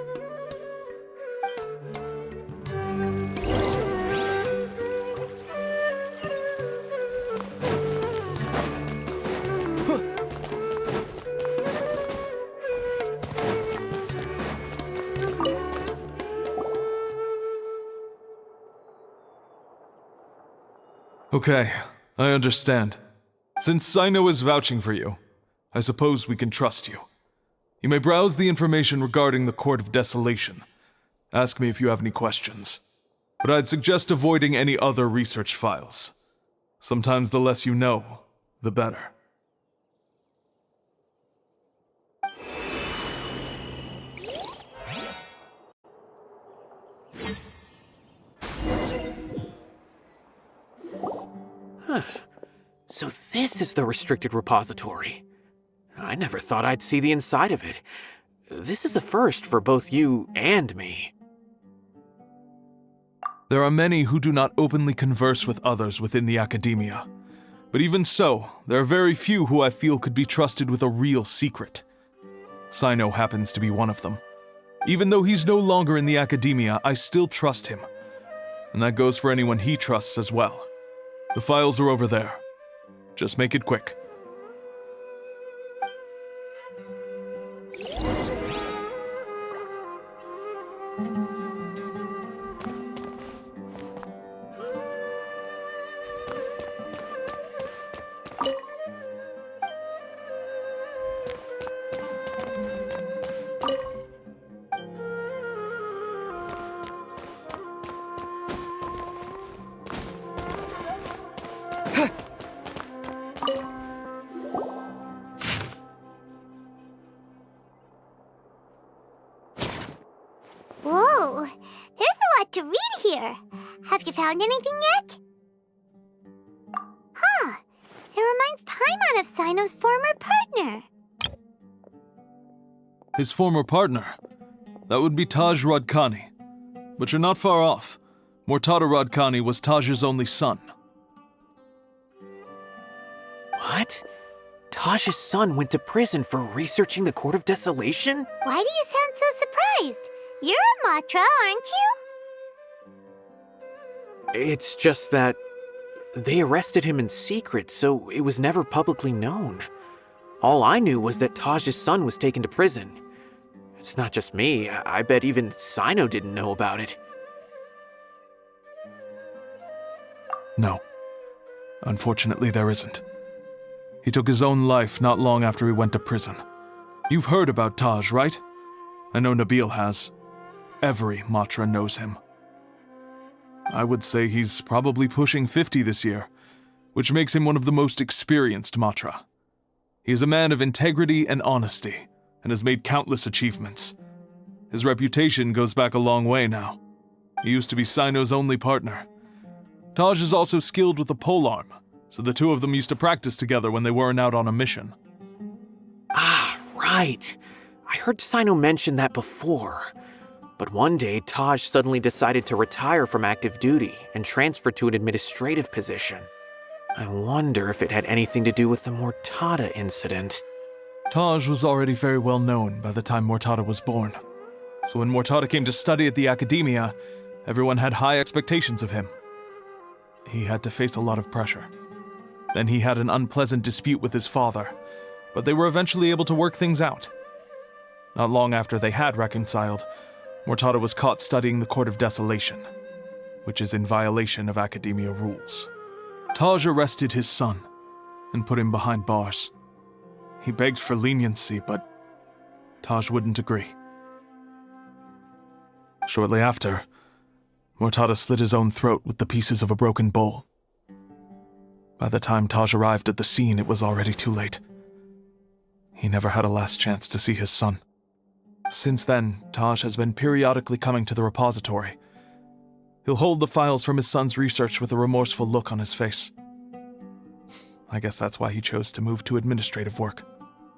Okay, I understand. Since Cyno is vouching for you, I suppose we can trust you. You may browse the information regarding the Court of Desolation. Ask me if you have any questions. But I'd suggest avoiding any other research files. Sometimes the less you know, the better. So this is the restricted repository. I never thought I'd see the inside of it. This is a first for both you and me. There are many who do not openly converse with others within the academia. But even so, there are very few who I feel could be trusted with a real secret. Cyno happens to be one of them. Even though he's no longer in the academia, I still trust him. And that goes for anyone he trusts as well. The files are over there. Just make it quick. Whoa, there's a lot to read here. Have you found anything yet? Huh, it reminds Paimon of Cyno's former partner. His former partner? That would be Taj Radkani. But you're not far off. Mortada Radkani was Taj's only son. What? Taj's son went to prison for researching the Court of Desolation? Why do you sound so surprised? You're a Matra, aren't you? It's just that they arrested him in secret, so it was never publicly known. All I knew was that Taj's son was taken to prison. It's not just me. I bet even Cyno didn't know about it. No. Unfortunately, there isn't. He took his own life not long after he went to prison. You've heard about Taj, right? I know Nabil has. Every Matra knows him. I would say he's probably pushing 50 this year, which makes him one of the most experienced Matra. He is a man of integrity and honesty, and has made countless achievements. His reputation goes back a long way now. He used to be Cyno's only partner. Taj is also skilled with the polearm, so the two of them used to practice together when they weren't out on a mission. Ah, right. I heard Cyno mention that before. But one day, Taj suddenly decided to retire from active duty and transfer to an administrative position. I wonder if it had anything to do with the Mortada incident. Taj was already very well known by the time Mortada was born. So when Mortada came to study at the academia, everyone had high expectations of him. He had to face a lot of pressure. Then he had an unpleasant dispute with his father, but they were eventually able to work things out. Not long after they had reconciled, Mortada was caught studying the Court of Desolation, which is in violation of academia rules. Taj arrested his son and put him behind bars. He begged for leniency, but Taj wouldn't agree. Shortly after, Mortada slit his own throat with the pieces of a broken bowl. By the time Taj arrived at the scene, it was already too late. He never had a last chance to see his son. Since then, Taj has been periodically coming to the repository. He'll hold the files from his son's research with a remorseful look on his face. I guess that's why he chose to move to administrative work.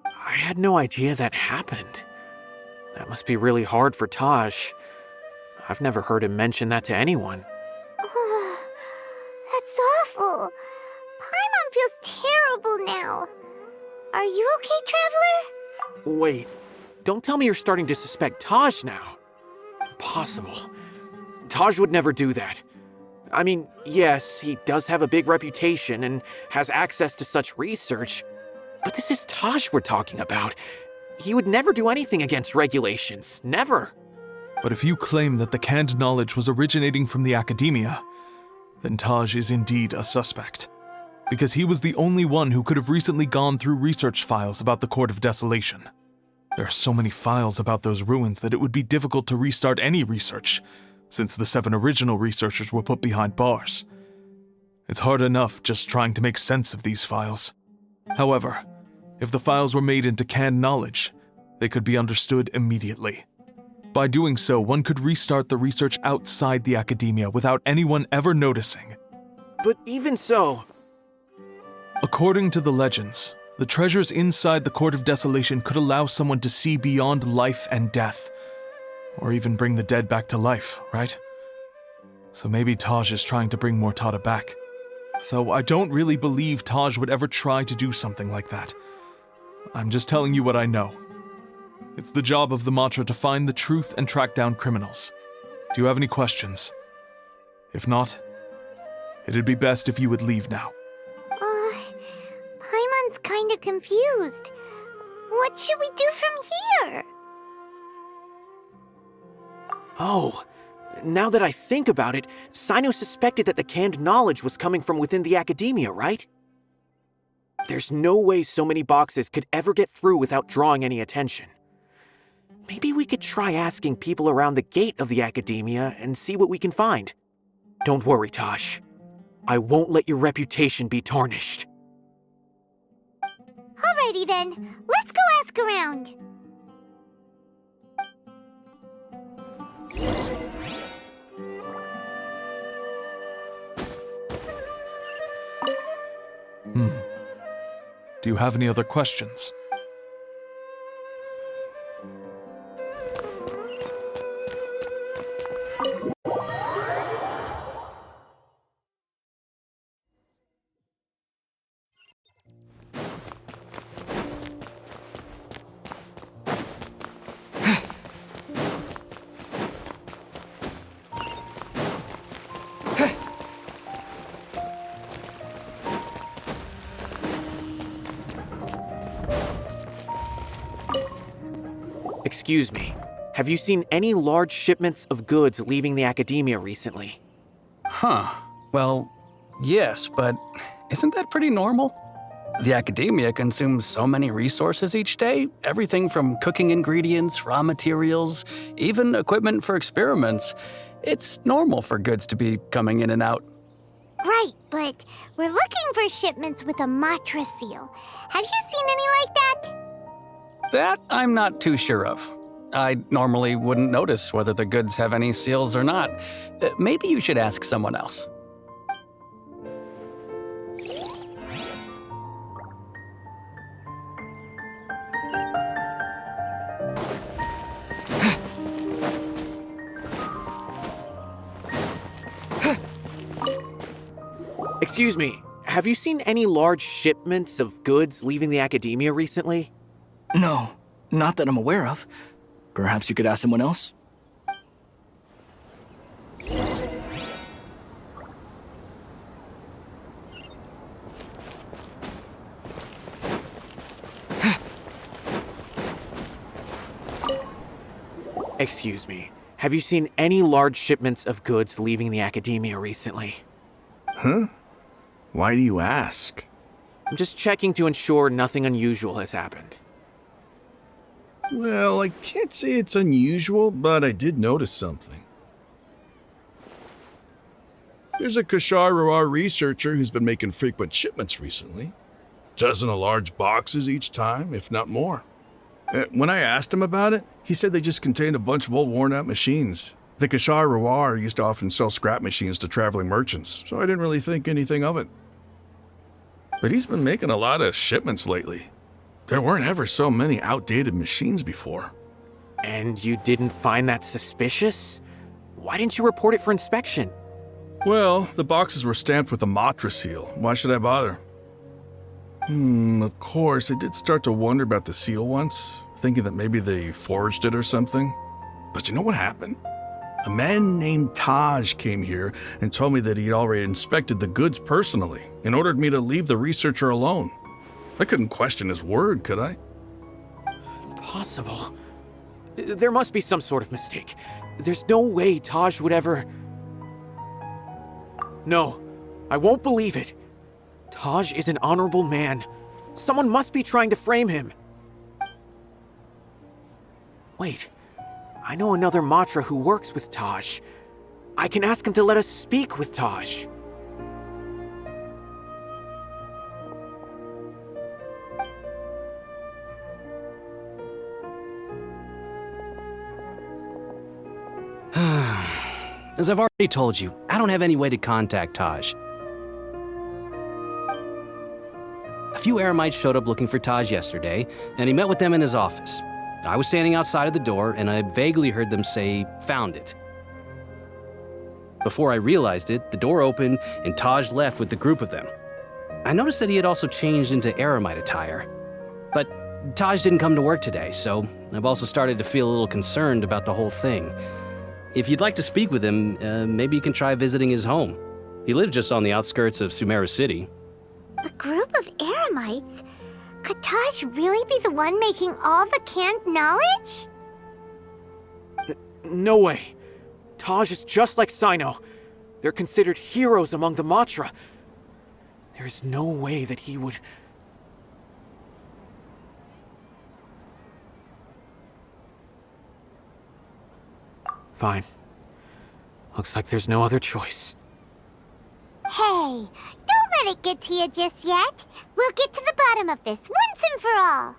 I had no idea that happened. That must be really hard for Taj. I've never heard him mention that to anyone. That's awful. Paimon feels terrible now. Are you okay, Traveler? Wait, don't tell me you're starting to suspect Taj now. Impossible. Taj would never do that. I mean, yes, he does have a big reputation and has access to such research, but this is Taj we're talking about. He would never do anything against regulations. Never. But if you claim that the canned knowledge was originating from the academia, then Taj is indeed a suspect. Because he was the only one who could have recently gone through research files about the Court of Desolation. There are so many files about those ruins that it would be difficult to restart any research, since the 7 original researchers were put behind bars. It's hard enough just trying to make sense of these files. However, if the files were made into canned knowledge, they could be understood immediately. By doing so, one could restart the research outside the academia without anyone ever noticing. But even so... According to the legends, The treasures inside the Court of Desolation could allow someone to see beyond life and death. Or even bring the dead back to life, right? So maybe Taj is trying to bring Mortada back. Though I don't really believe Taj would ever try to do something like that. I'm just telling you what I know. It's the job of the Matra to find the truth and track down criminals. Do you have any questions? If not, it'd be best if you would leave now. Paimon's kinda confused. What should we do from here? Oh, now that I think about it, Cyno suspected that the canned knowledge was coming from within the academia, right? There's no way so many boxes could ever get through without drawing any attention. Maybe we could try asking people around the gate of the academia and see what we can find. Don't worry, Tosh. I won't let your reputation be tarnished. Alrighty then, let's go ask around. Do you have any other questions? Excuse me, have you seen any large shipments of goods leaving the academia recently? Well, yes, but isn't that pretty normal? The academia consumes so many resources each day, everything from cooking ingredients, raw materials, even equipment for experiments. It's normal for goods to be coming in and out. Right, but we're looking for shipments with a Matra seal. Have you seen any like that? That I'm not too sure of. I normally wouldn't notice whether the goods have any seals or not. Maybe you should ask someone else. Excuse me, have you seen any large shipments of goods leaving the academia recently? No, not that I'm aware of. Perhaps you could ask someone else? Excuse me, have you seen any large shipments of goods leaving the academia recently? Huh? Why do you ask? I'm just checking to ensure nothing unusual has happened. Well, I can't say it's unusual, but I did notice something. There's a Kashar researcher who's been making frequent shipments recently. Dozen of large boxes each time, if not more. When I asked him about it, he said they just contained a bunch of old worn-out machines. The Kashar used to often sell scrap machines to traveling merchants, so I didn't really think anything of it. But he's been making a lot of shipments lately. There weren't ever so many outdated machines before. And you didn't find that suspicious? Why didn't you report it for inspection? Well, the boxes were stamped with a Matra seal. Why should I bother? Of course, I did start to wonder about the seal once, thinking that maybe they forged it or something. But you know what happened? A man named Taj came here and told me that he'd already inspected the goods personally and ordered me to leave the researcher alone. I couldn't question his word, could I? Impossible. There must be some sort of mistake. There's no way Taj would ever... No, I won't believe it. Taj is an honorable man. Someone must be trying to frame him. Wait, I know another Matra who works with Taj. I can ask him to let us speak with Taj. As I've already told you, I don't have any way to contact Taj. A few Eremites showed up looking for Taj yesterday, and he met with them in his office. I was standing outside of the door, and I vaguely heard them say, "Found it." Before I realized it, the door opened, and Taj left with the group of them. I noticed that he had also changed into Eremite attire. But Taj didn't come to work today, so I've also started to feel a little concerned about the whole thing. If you'd like to speak with him, maybe you can try visiting his home. He lives just on the outskirts of Sumeru City. A group of Eremites? Could Taj really be the one making all the canned knowledge? No way. Taj is just like Cyno. They're considered heroes among the Matra. There is no way that he would... Fine. Looks like there's no other choice. Hey, don't let it get to you just yet. We'll get to the bottom of this once and for all.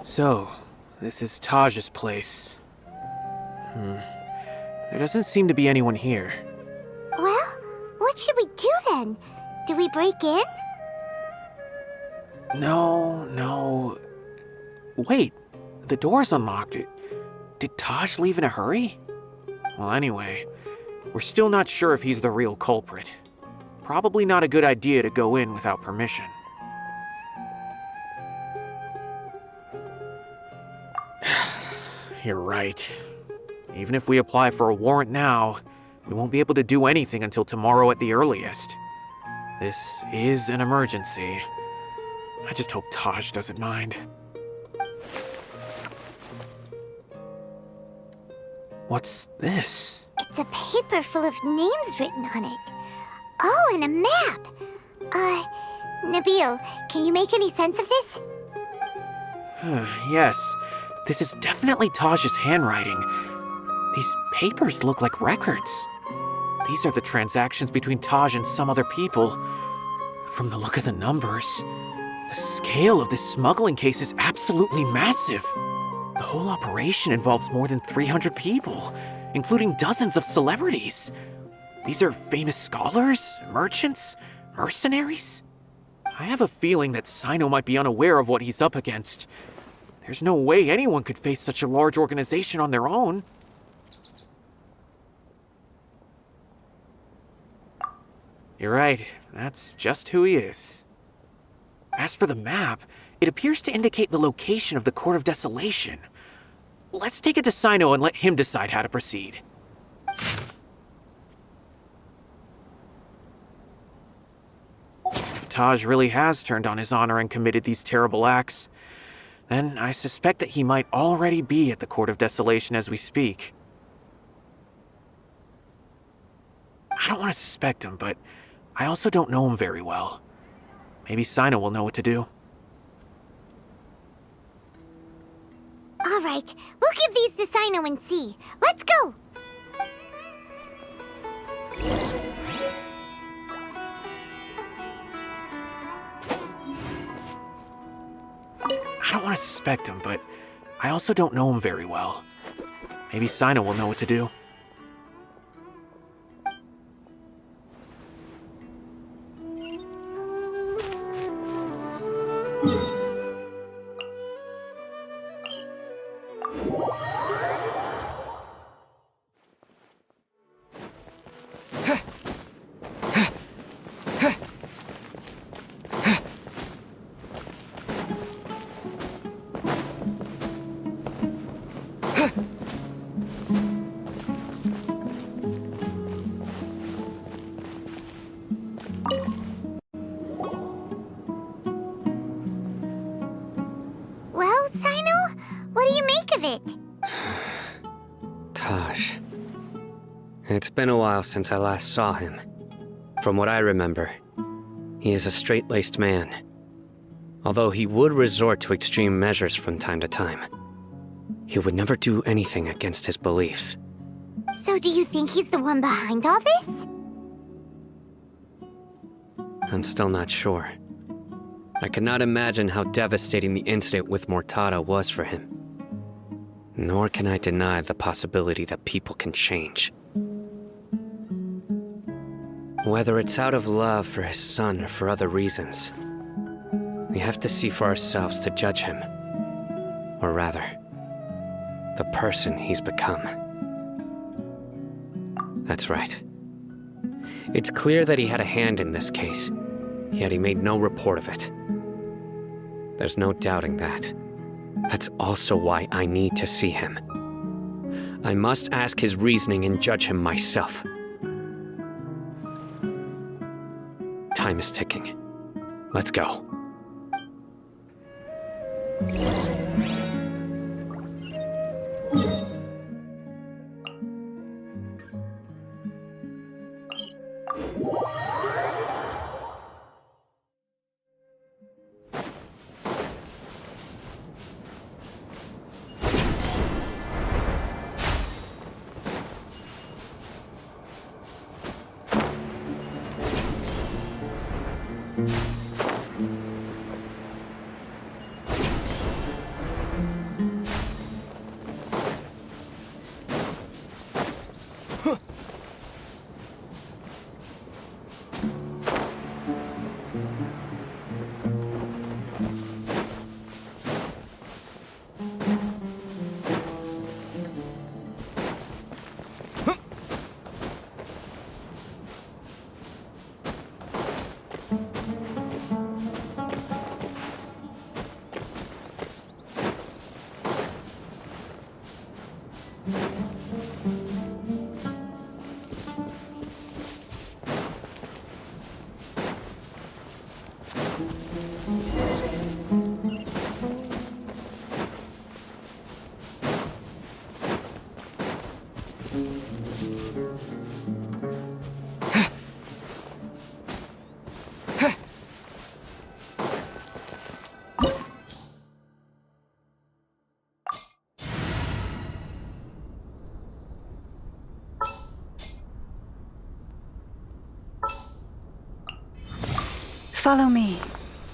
So, this is Taj's place. There doesn't seem to be anyone here. Well, what should we do then? Do we break in? No. Wait, the door's unlocked. Did Taj leave in a hurry? Well, anyway, we're still not sure if he's the real culprit. Probably not a good idea to go in without permission. You're right. Even if we apply for a warrant now, we won't be able to do anything until tomorrow at the earliest. This is an emergency. I just hope Taj doesn't mind. What's this? It's a paper full of names written on it. Oh, and a map. Nabil, can you make any sense of this? Yes, this is definitely Taj's handwriting. These papers look like records. These are the transactions between Taj and some other people. From the look of the numbers, the scale of this smuggling case is absolutely massive. The whole operation involves more than 300 people, including dozens of celebrities. These are famous scholars, merchants, mercenaries. I have a feeling that Cyno might be unaware of what he's up against. There's no way anyone could face such a large organization on their own. You're right, that's just who he is. As for the map, it appears to indicate the location of the Court of Desolation. Let's take it to Cyno and let him decide how to proceed. If Taj really has turned on his honor and committed these terrible acts, then I suspect that he might already be at the Court of Desolation as we speak. I don't want to suspect him, but I also don't know him very well. Maybe Cyno will know what to do. All right, we'll give these to Cyno and see. Let's go! I don't want to suspect him, but I also don't know him very well. Maybe Cyno will know what to do. Well, Cyno, what do you make of it? Taj. It's been a while since I last saw him. From what I remember, he is a straight-laced man. Although he would resort to extreme measures from time to time, he would never do anything against his beliefs. So do you think he's the one behind all this? I'm still not sure. I cannot imagine how devastating the incident with Mortada was for him. Nor can I deny the possibility that people can change. Whether it's out of love for his son or for other reasons, we have to see for ourselves to judge him. Or rather, the person he's become. That's right. It's clear that he had a hand in this case, yet he made no report of it. There's no doubting that. That's also why I need to see him. I must ask his reasoning and judge him myself. Time is ticking. Let's go. Follow me,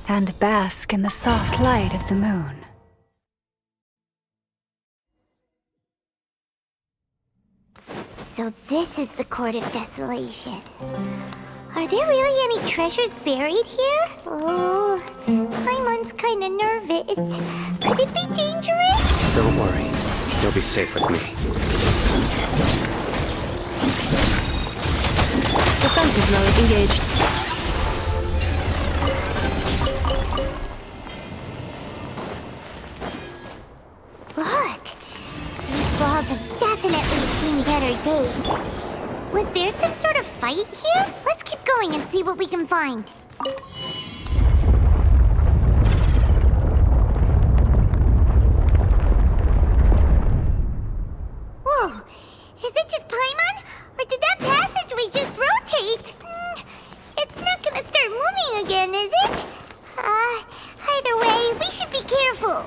and bask in the soft light of the moon. So this is the Court of Desolation. Are there really any treasures buried here? Oh, Paimon's kinda nervous. Could it be dangerous? Don't worry. You'll be safe with me. Defensive mode engaged. Look! These walls have definitely seen better days. Was there some sort of fight here? Let's keep going and see what we can find. Whoa! Is it just Paimon? Or did that passageway just rotate? It's not gonna start moving again, is it? Either way, we should be careful.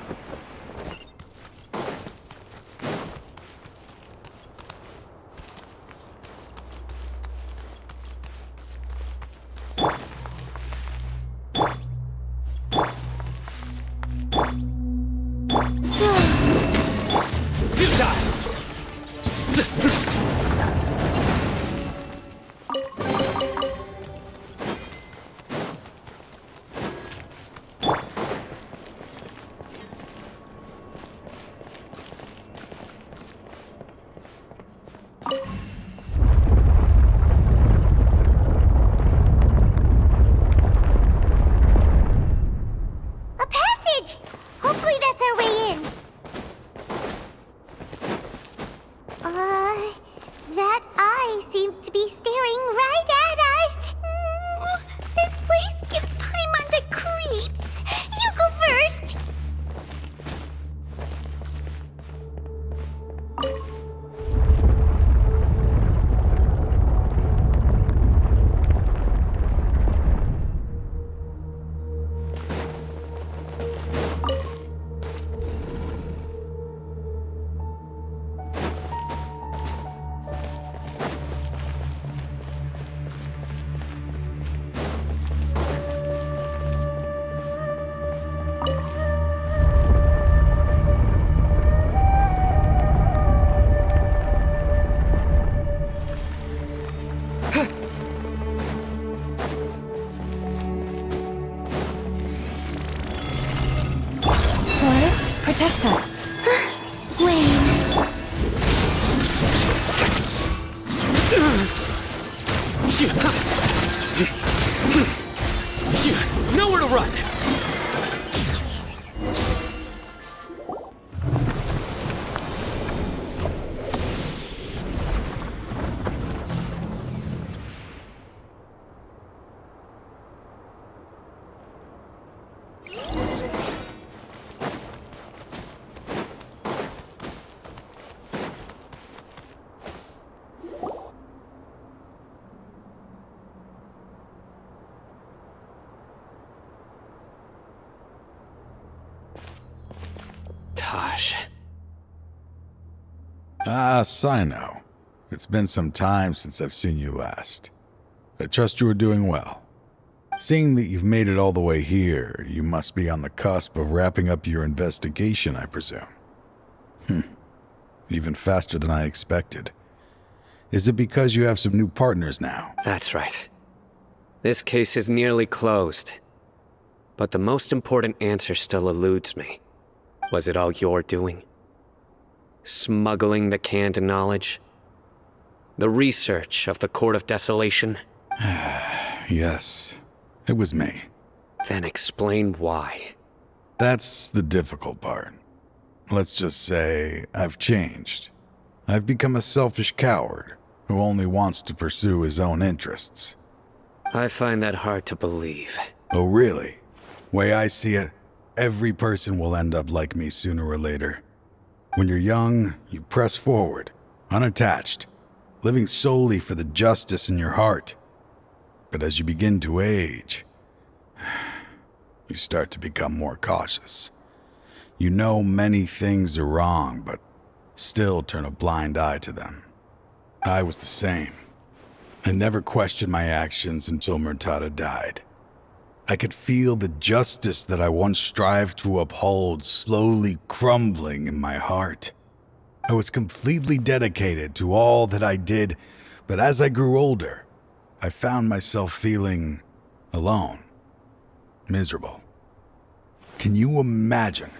That eye seems to be staring right at us. This place gives Paimon the creeps. You go first. Forest, protect us. Nowhere to run! Taj. Ah, Cyno. It's been some time since I've seen you last. I trust you are doing well. Seeing that you've made it all the way here, you must be on the cusp of wrapping up your investigation, I presume. Even faster than I expected. Is it because you have some new partners now? That's right. This case is nearly closed. But the most important answer still eludes me. Was it all your doing? Smuggling the canned knowledge? The research of the Court of Desolation? Yes, it was me. Then explain why. That's the difficult part. Let's just say I've changed. I've become a selfish coward who only wants to pursue his own interests. I find that hard to believe. Oh, really? Way I see it, every person will end up like me sooner or later. When you're young, you press forward, unattached, living solely for the justice in your heart. But as you begin to age, you start to become more cautious. You know many things are wrong, but still turn a blind eye to them. I was the same. I never questioned my actions until Murtada died. I could feel the justice that I once strived to uphold slowly crumbling in my heart. I was completely dedicated to all that I did, but as I grew older, I found myself feeling alone, miserable. Can you imagine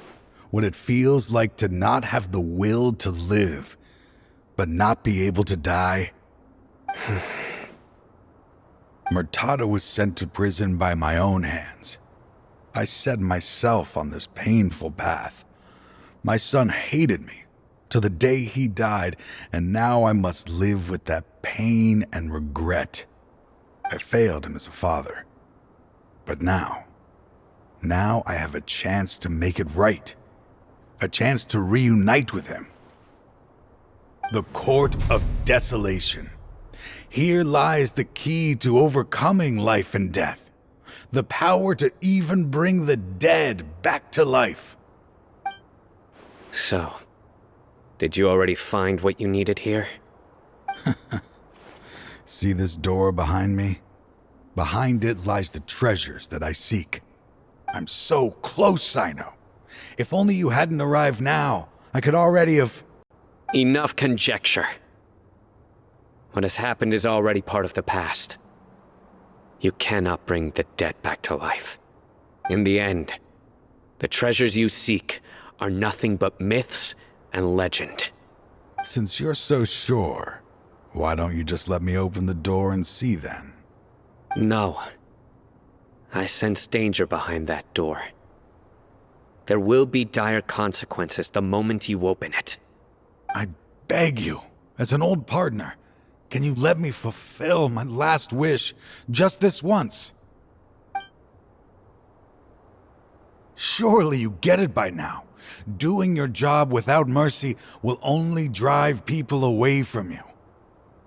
what it feels like to not have the will to live, but not be able to die? Murtada was sent to prison by my own hands. I set myself on this painful path. My son hated me till the day he died, and now I must live with that pain and regret. I failed him as a father. But now I have a chance to make it right. A chance to reunite with him. The Court of Desolation. Here lies the key to overcoming life and death. The power to even bring the dead back to life. So, did you already find what you needed here? See this door behind me? Behind it lies the treasures that I seek. I'm so close, Cyno. If only you hadn't arrived now, I could already have... Enough conjecture. What has happened is already part of the past. You cannot bring the dead back to life. In the end, the treasures you seek are nothing but myths and legend. Since you're so sure, why don't you just let me open the door and see then? No. I sense danger behind that door. There will be dire consequences the moment you open it. I beg you, as an old partner, can you let me fulfill my last wish just this once? Surely you get it by now. Doing your job without mercy will only drive people away from you.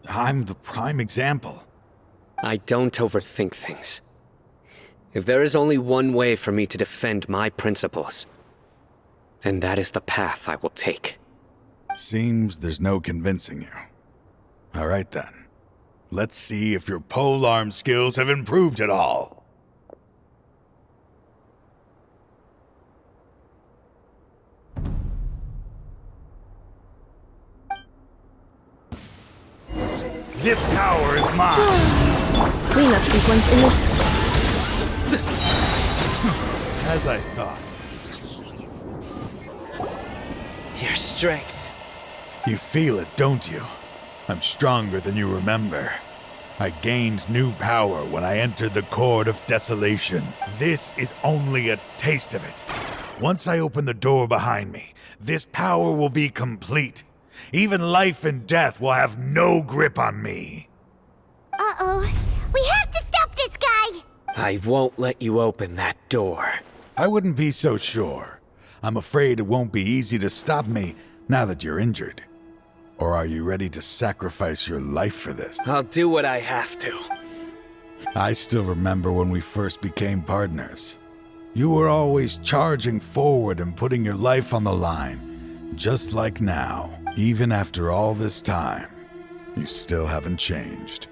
I'm the prime example. I don't overthink things. If there is only one way for me to defend my principles, then that is the path I will take. Seems there's no convincing you. All right then. Let's see if your polearm skills have improved at all. This power is mine! Cleanup sequence initiated. As I thought. Your strength. You feel it, don't you? I'm stronger than you remember. I gained new power when I entered the Court of Desolation. This is only a taste of it. Once I open the door behind me, this power will be complete. Even life and death will have no grip on me. Uh-oh. We have to stop this guy! I won't let you open that door. I wouldn't be so sure. I'm afraid it won't be easy to stop me now that you're injured. Or are you ready to sacrifice your life for this? I'll do what I have to. I still remember when we first became partners. You were always charging forward and putting your life on the line, just like now. Even after all this time, you still haven't changed.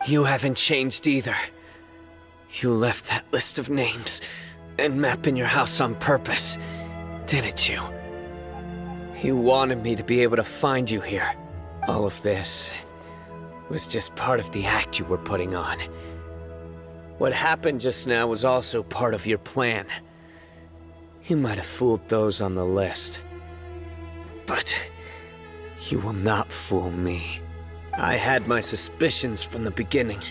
You haven't changed either. You left that list of names and map in your house on purpose, didn't you? You wanted me to be able to find you here. All of this was just part of the act you were putting on. What happened just now was also part of your plan. You might have fooled those on the list, but you will not fool me. I had my suspicions from the beginning,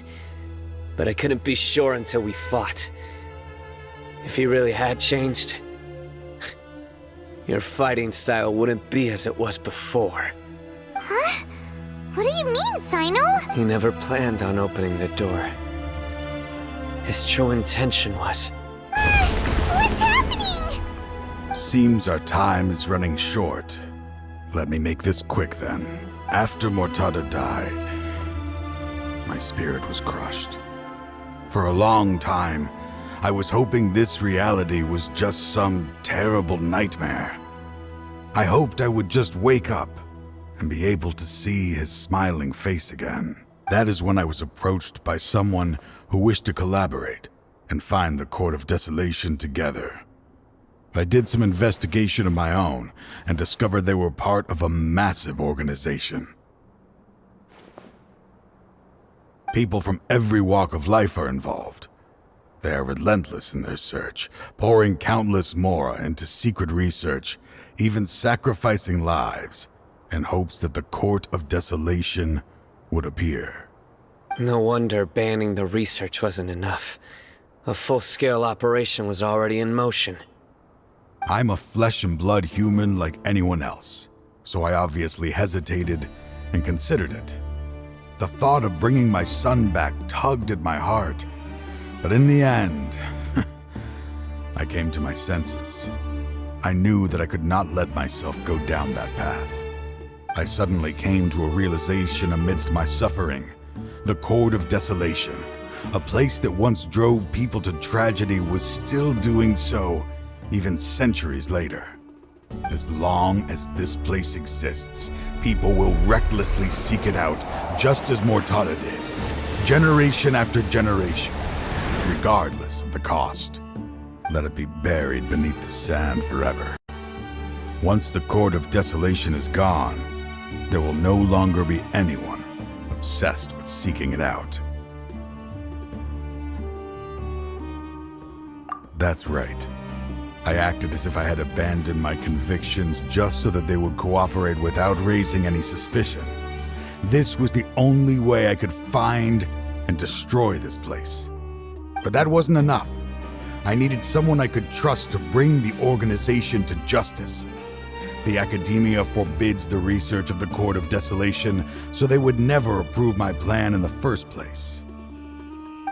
but I couldn't be sure until we fought. If you really had changed, your fighting style wouldn't be as it was before. Huh? What do you mean, Cyno? He never planned on opening the door. His true intention was... What's happening? Seems our time is running short. Let me make this quick then. After Mortada died, my spirit was crushed. For a long time, I was hoping this reality was just some terrible nightmare. I hoped I would just wake up and be able to see his smiling face again. That is when I was approached by someone who wished to collaborate and find the Court of Desolation together. I did some investigation of my own and discovered they were part of a massive organization. People from every walk of life are involved. They are relentless in their search, pouring countless mora into secret research, even sacrificing lives in hopes that the Court of Desolation would appear. No wonder banning the research wasn't enough. A full-scale operation was already in motion. I'm a flesh and blood human like anyone else, so I obviously hesitated and considered it. The thought of bringing my son back tugged at my heart, but in the end, I came to my senses. I knew that I could not let myself go down that path. I suddenly came to a realization amidst my suffering. The Court of Desolation, a place that once drove people to tragedy, was still doing so even centuries later. As long as this place exists, people will recklessly seek it out, just as Mortada did, generation after generation, regardless of the cost. Let it be buried beneath the sand forever. Once the Court of Desolation is gone, there will no longer be anyone obsessed with seeking it out. That's right. I acted as if I had abandoned my convictions just so that they would cooperate without raising any suspicion. This was the only way I could find and destroy this place. But that wasn't enough. I needed someone I could trust to bring the organization to justice. The academia forbids the research of the Court of Desolation, so they would never approve my plan in the first place.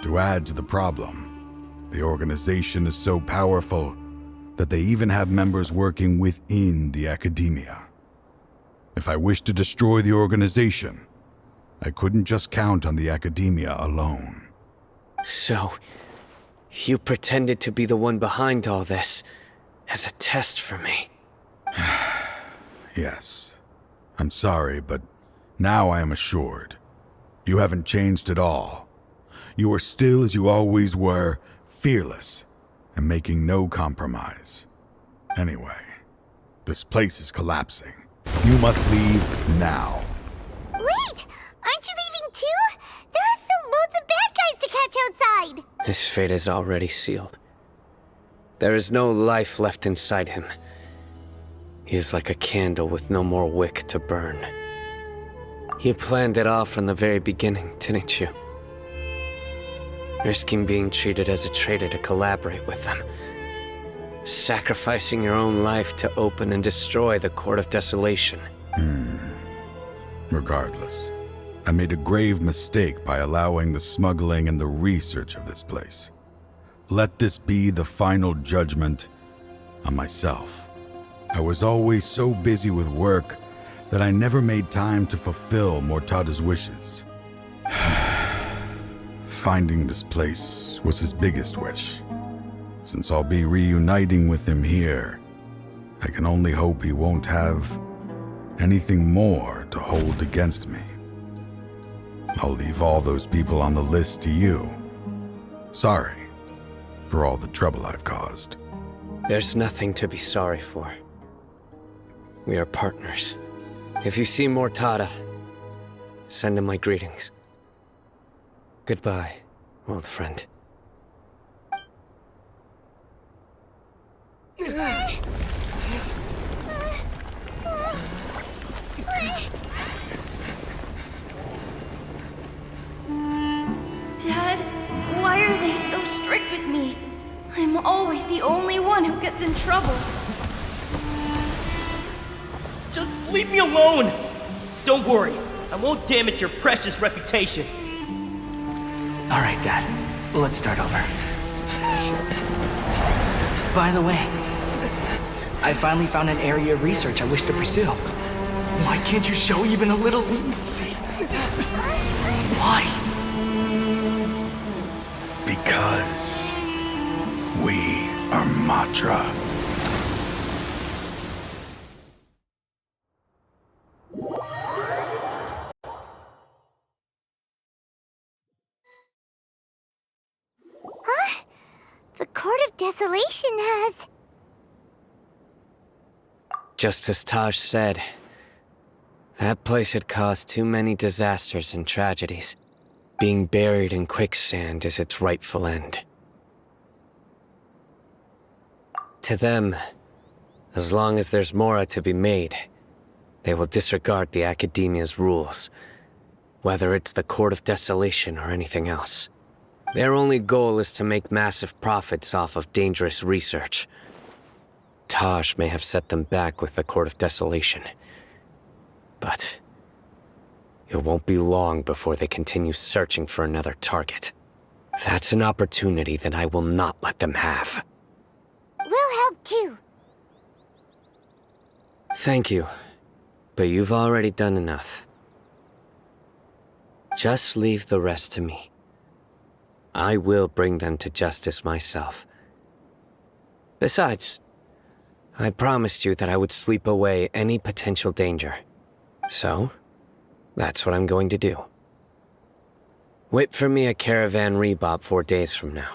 To add to the problem, the organization is so powerful that they even have members working within the academia. If I wished to destroy the organization, I couldn't just count on the academia alone. So, you pretended to be the one behind all this, as a test for me. Yes. I'm sorry, but now I am assured. You haven't changed at all. You are still as you always were, fearless, and making no compromise. Anyway, this place is collapsing. You must leave now. Wait! Aren't you leaving too? His fate is already sealed. There is no life left inside him. He is like a candle with no more wick to burn. You planned it all from the very beginning, didn't you? Risking being treated as a traitor to collaborate with them. Sacrificing your own life to open and destroy the Court of Desolation. Regardless, I made a grave mistake by allowing the smuggling and the research of this place. Let this be the final judgment on myself. I was always so busy with work that I never made time to fulfill Mortada's wishes. Finding this place was his biggest wish. Since I'll be reuniting with him here, I can only hope he won't have anything more to hold against me. I'll leave all those people on the list to you. Sorry for all the trouble I've caused. There's nothing to be sorry for. We are partners. If you see Mortada, send him my greetings. Goodbye, old friend. Dad, why are they so strict with me? I'm always the only one who gets in trouble. Just leave me alone! Don't worry, I won't damage your precious reputation. All right, Dad. Let's start over. By the way, I finally found an area of research I wish to pursue. Why can't you show even a little leniency? Why? Because we are Matra. Huh? The Court of Desolation has... Just as Taj said, that place had caused too many disasters and tragedies. Being buried in quicksand is its rightful end. To them, as long as there's Mora to be made, they will disregard the Academia's rules, whether it's the Court of Desolation or anything else. Their only goal is to make massive profits off of dangerous research. Taj may have set them back with the Court of Desolation, but it won't be long before they continue searching for another target. That's an opportunity that I will not let them have. We'll help too. Thank you, but you've already done enough. Just leave the rest to me. I will bring them to justice myself. Besides, I promised you that I would sweep away any potential danger. So, that's what I'm going to do. Wait for me at Caravan Rebop 4 days from now.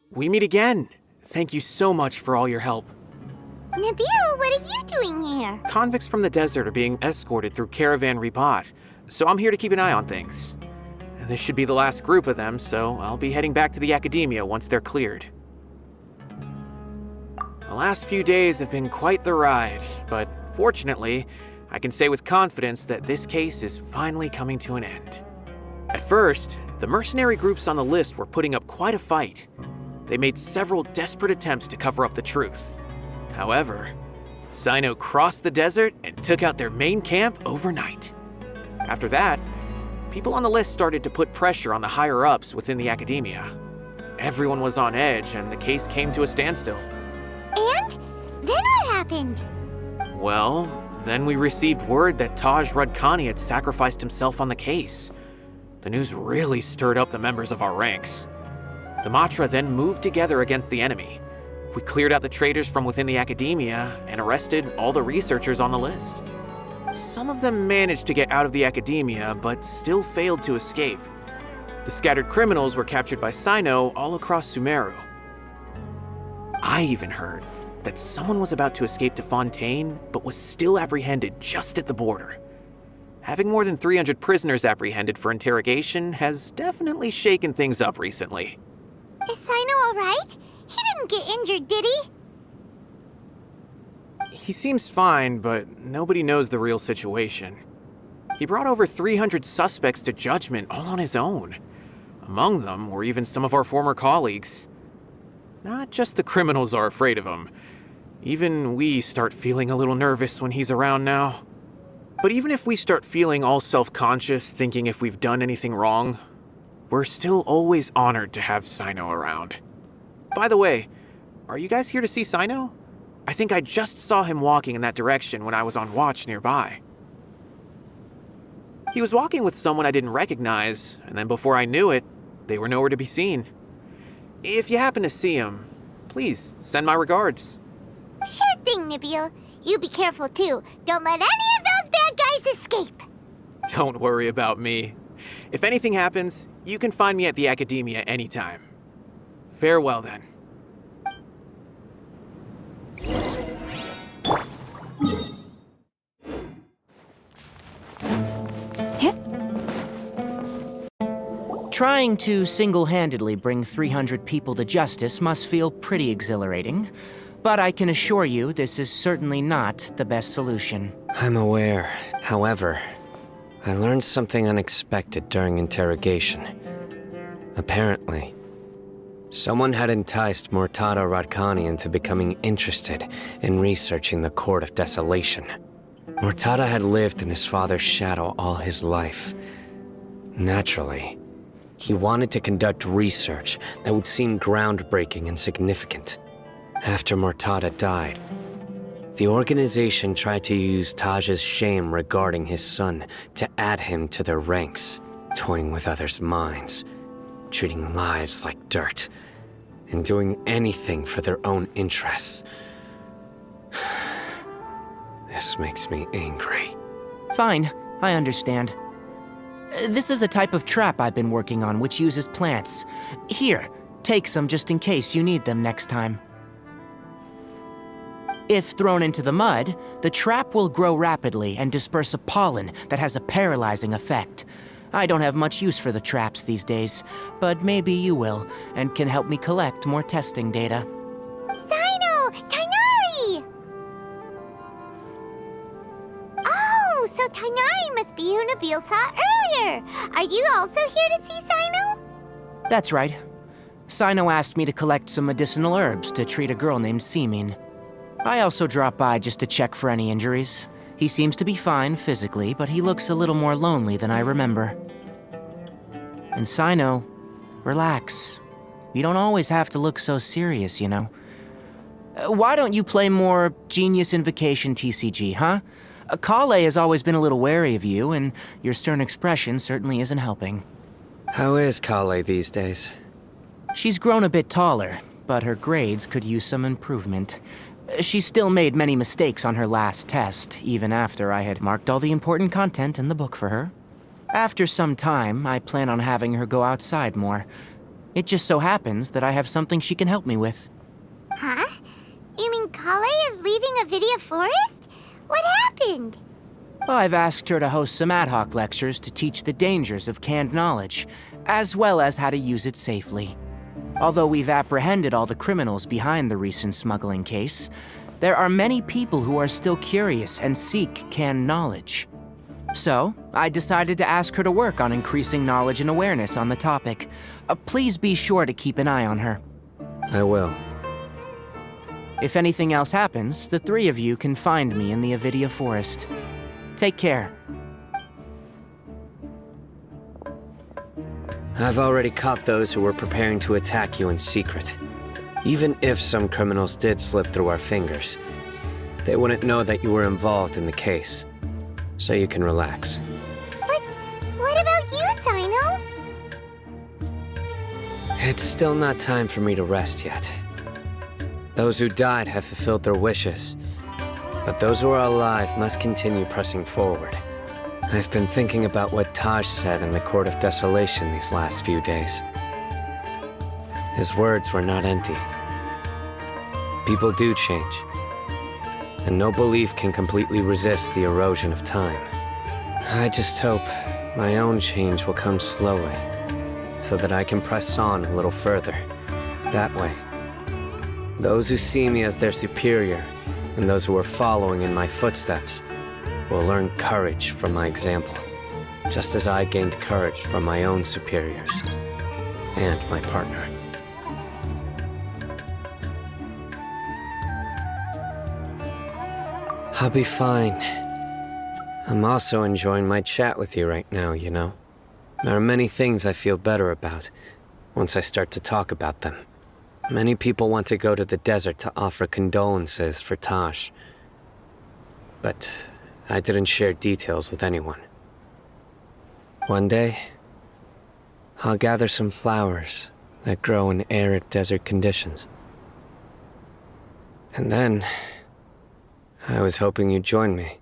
We meet again. Thank you so much for all your help. Nabil, what are you doing here? Convicts from the desert are being escorted through Caravan Rebot, so I'm here to keep an eye on things. This should be the last group of them, so I'll be heading back to the Academia once they're cleared. The last few days have been quite the ride, but fortunately, I can say with confidence that this case is finally coming to an end. At first, the mercenary groups on the list were putting up quite a fight. They made several desperate attempts to cover up the truth. However, Cyno crossed the desert and took out their main camp overnight. After that, people on the list started to put pressure on the higher-ups within the academia. Everyone was on edge, and the case came to a standstill. And? Then what happened? Well, then we received word that Taj Radkani had sacrificed himself on the case. The news really stirred up the members of our ranks. The Matra then moved together against the enemy. We cleared out the traitors from within the academia and arrested all the researchers on the list. Some of them managed to get out of the academia, but still failed to escape. The scattered criminals were captured by Cyno all across Sumeru. I even heard that someone was about to escape to Fontaine, but was still apprehended just at the border. Having more than 300 prisoners apprehended for interrogation has definitely shaken things up recently. Is Cyno alright? He didn't get injured, did he? He seems fine, but nobody knows the real situation. He brought over 300 suspects to judgment all on his own. Among them were even some of our former colleagues. Not just the criminals are afraid of him. Even we start feeling a little nervous when he's around now. But even if we start feeling all self-conscious, thinking if we've done anything wrong, we're still always honored to have Cyno around. By the way, are you guys here to see Cyno? I think I just saw him walking in that direction when I was on watch nearby. He was walking with someone I didn't recognize, and then before I knew it, they were nowhere to be seen. If you happen to see him, please send my regards. Sure thing, Nibule. You be careful too. Don't let any of those bad guys escape. Don't worry about me. If anything happens, you can find me at the Academia anytime. Farewell then. Trying to single-handedly bring 300 people to justice must feel pretty exhilarating, but I can assure you this is certainly not the best solution. I'm aware. However, I learned something unexpected during interrogation. Apparently, someone had enticed Murtada Radkani into becoming interested in researching the Court of Desolation. Murtada had lived in his father's shadow all his life. Naturally, he wanted to conduct research that would seem groundbreaking and significant. After Murtada died, the organization tried to use Taj's shame regarding his son to add him to their ranks, toying with others' minds, treating lives like dirt, and doing anything for their own interests. This makes me angry. Fine, I understand. This is a type of trap I've been working on which uses plants. Here, take some just in case you need them next time. If thrown into the mud, the trap will grow rapidly and disperse a pollen that has a paralyzing effect. I don't have much use for the traps these days, but maybe you will, and can help me collect more testing data. Cyno! Tighnari! Oh, so Tighnari must be who Nibule saw earlier. Are you also here to see Cyno? That's right. Cyno asked me to collect some medicinal herbs to treat a girl named Simin. I also dropped by just to check for any injuries. He seems to be fine physically, but he looks a little more lonely than I remember. And Cyno, relax. You don't always have to look so serious, you know. Why don't you play more Genius Invocation TCG, huh? Kale has always been a little wary of you, and your stern expression certainly isn't helping. How is Kale these days? She's grown a bit taller, but her grades could use some improvement. She still made many mistakes on her last test, even after I had marked all the important content in the book for her. After some time, I plan on having her go outside more. It just so happens that I have something she can help me with. Huh? You mean Kale is leaving Avidia Forest? What happened? I've asked her to host some ad hoc lectures to teach the dangers of canned knowledge, as well as how to use it safely. Although we've apprehended all the criminals behind the recent smuggling case, there are many people who are still curious and seek canned knowledge. So, I decided to ask her to work on increasing knowledge and awareness on the topic. Please be sure to keep an eye on her. I will. If anything else happens, the three of you can find me in the Avidia Forest. Take care. I've already caught those who were preparing to attack you in secret. Even if some criminals did slip through our fingers, they wouldn't know that you were involved in the case. So you can relax. But what about you, Cyno? It's still not time for me to rest yet. Those who died have fulfilled their wishes, but those who are alive must continue pressing forward. I've been thinking about what Taj said in the Court of Desolation these last few days. His words were not empty. People do change, and no belief can completely resist the erosion of time. I just hope my own change will come slowly, so that I can press on a little further. That way, those who see me as their superior, and those who are following in my footsteps, will learn courage from my example, just as I gained courage from my own superiors and my partner. I'll be fine. I'm also enjoying my chat with you right now, you know? There are many things I feel better about once I start to talk about them. Many people want to go to the desert to offer condolences for Taj, but I didn't share details with anyone. One day, I'll gather some flowers that grow in arid desert conditions. And then, I was hoping you'd join me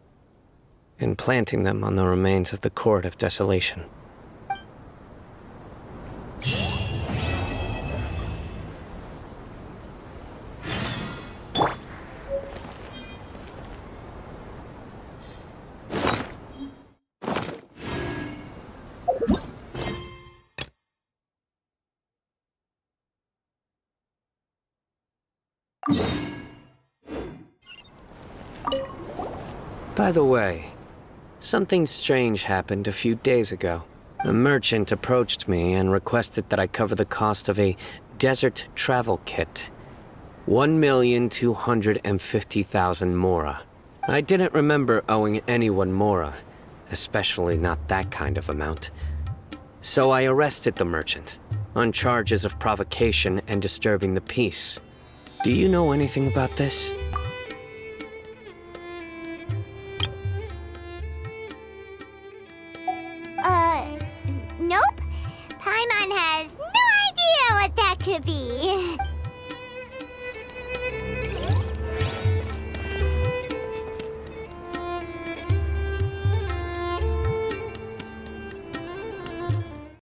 in planting them on the remains of the Court of Desolation. By the way, something strange happened a few days ago. A merchant approached me and requested that I cover the cost of a desert travel kit. 1,250,000 mora. I didn't remember owing anyone mora, especially not that kind of amount. So I arrested the merchant, on charges of provocation and disturbing the peace. Do you know anything about this? Nope. Paimon has no idea what that could be.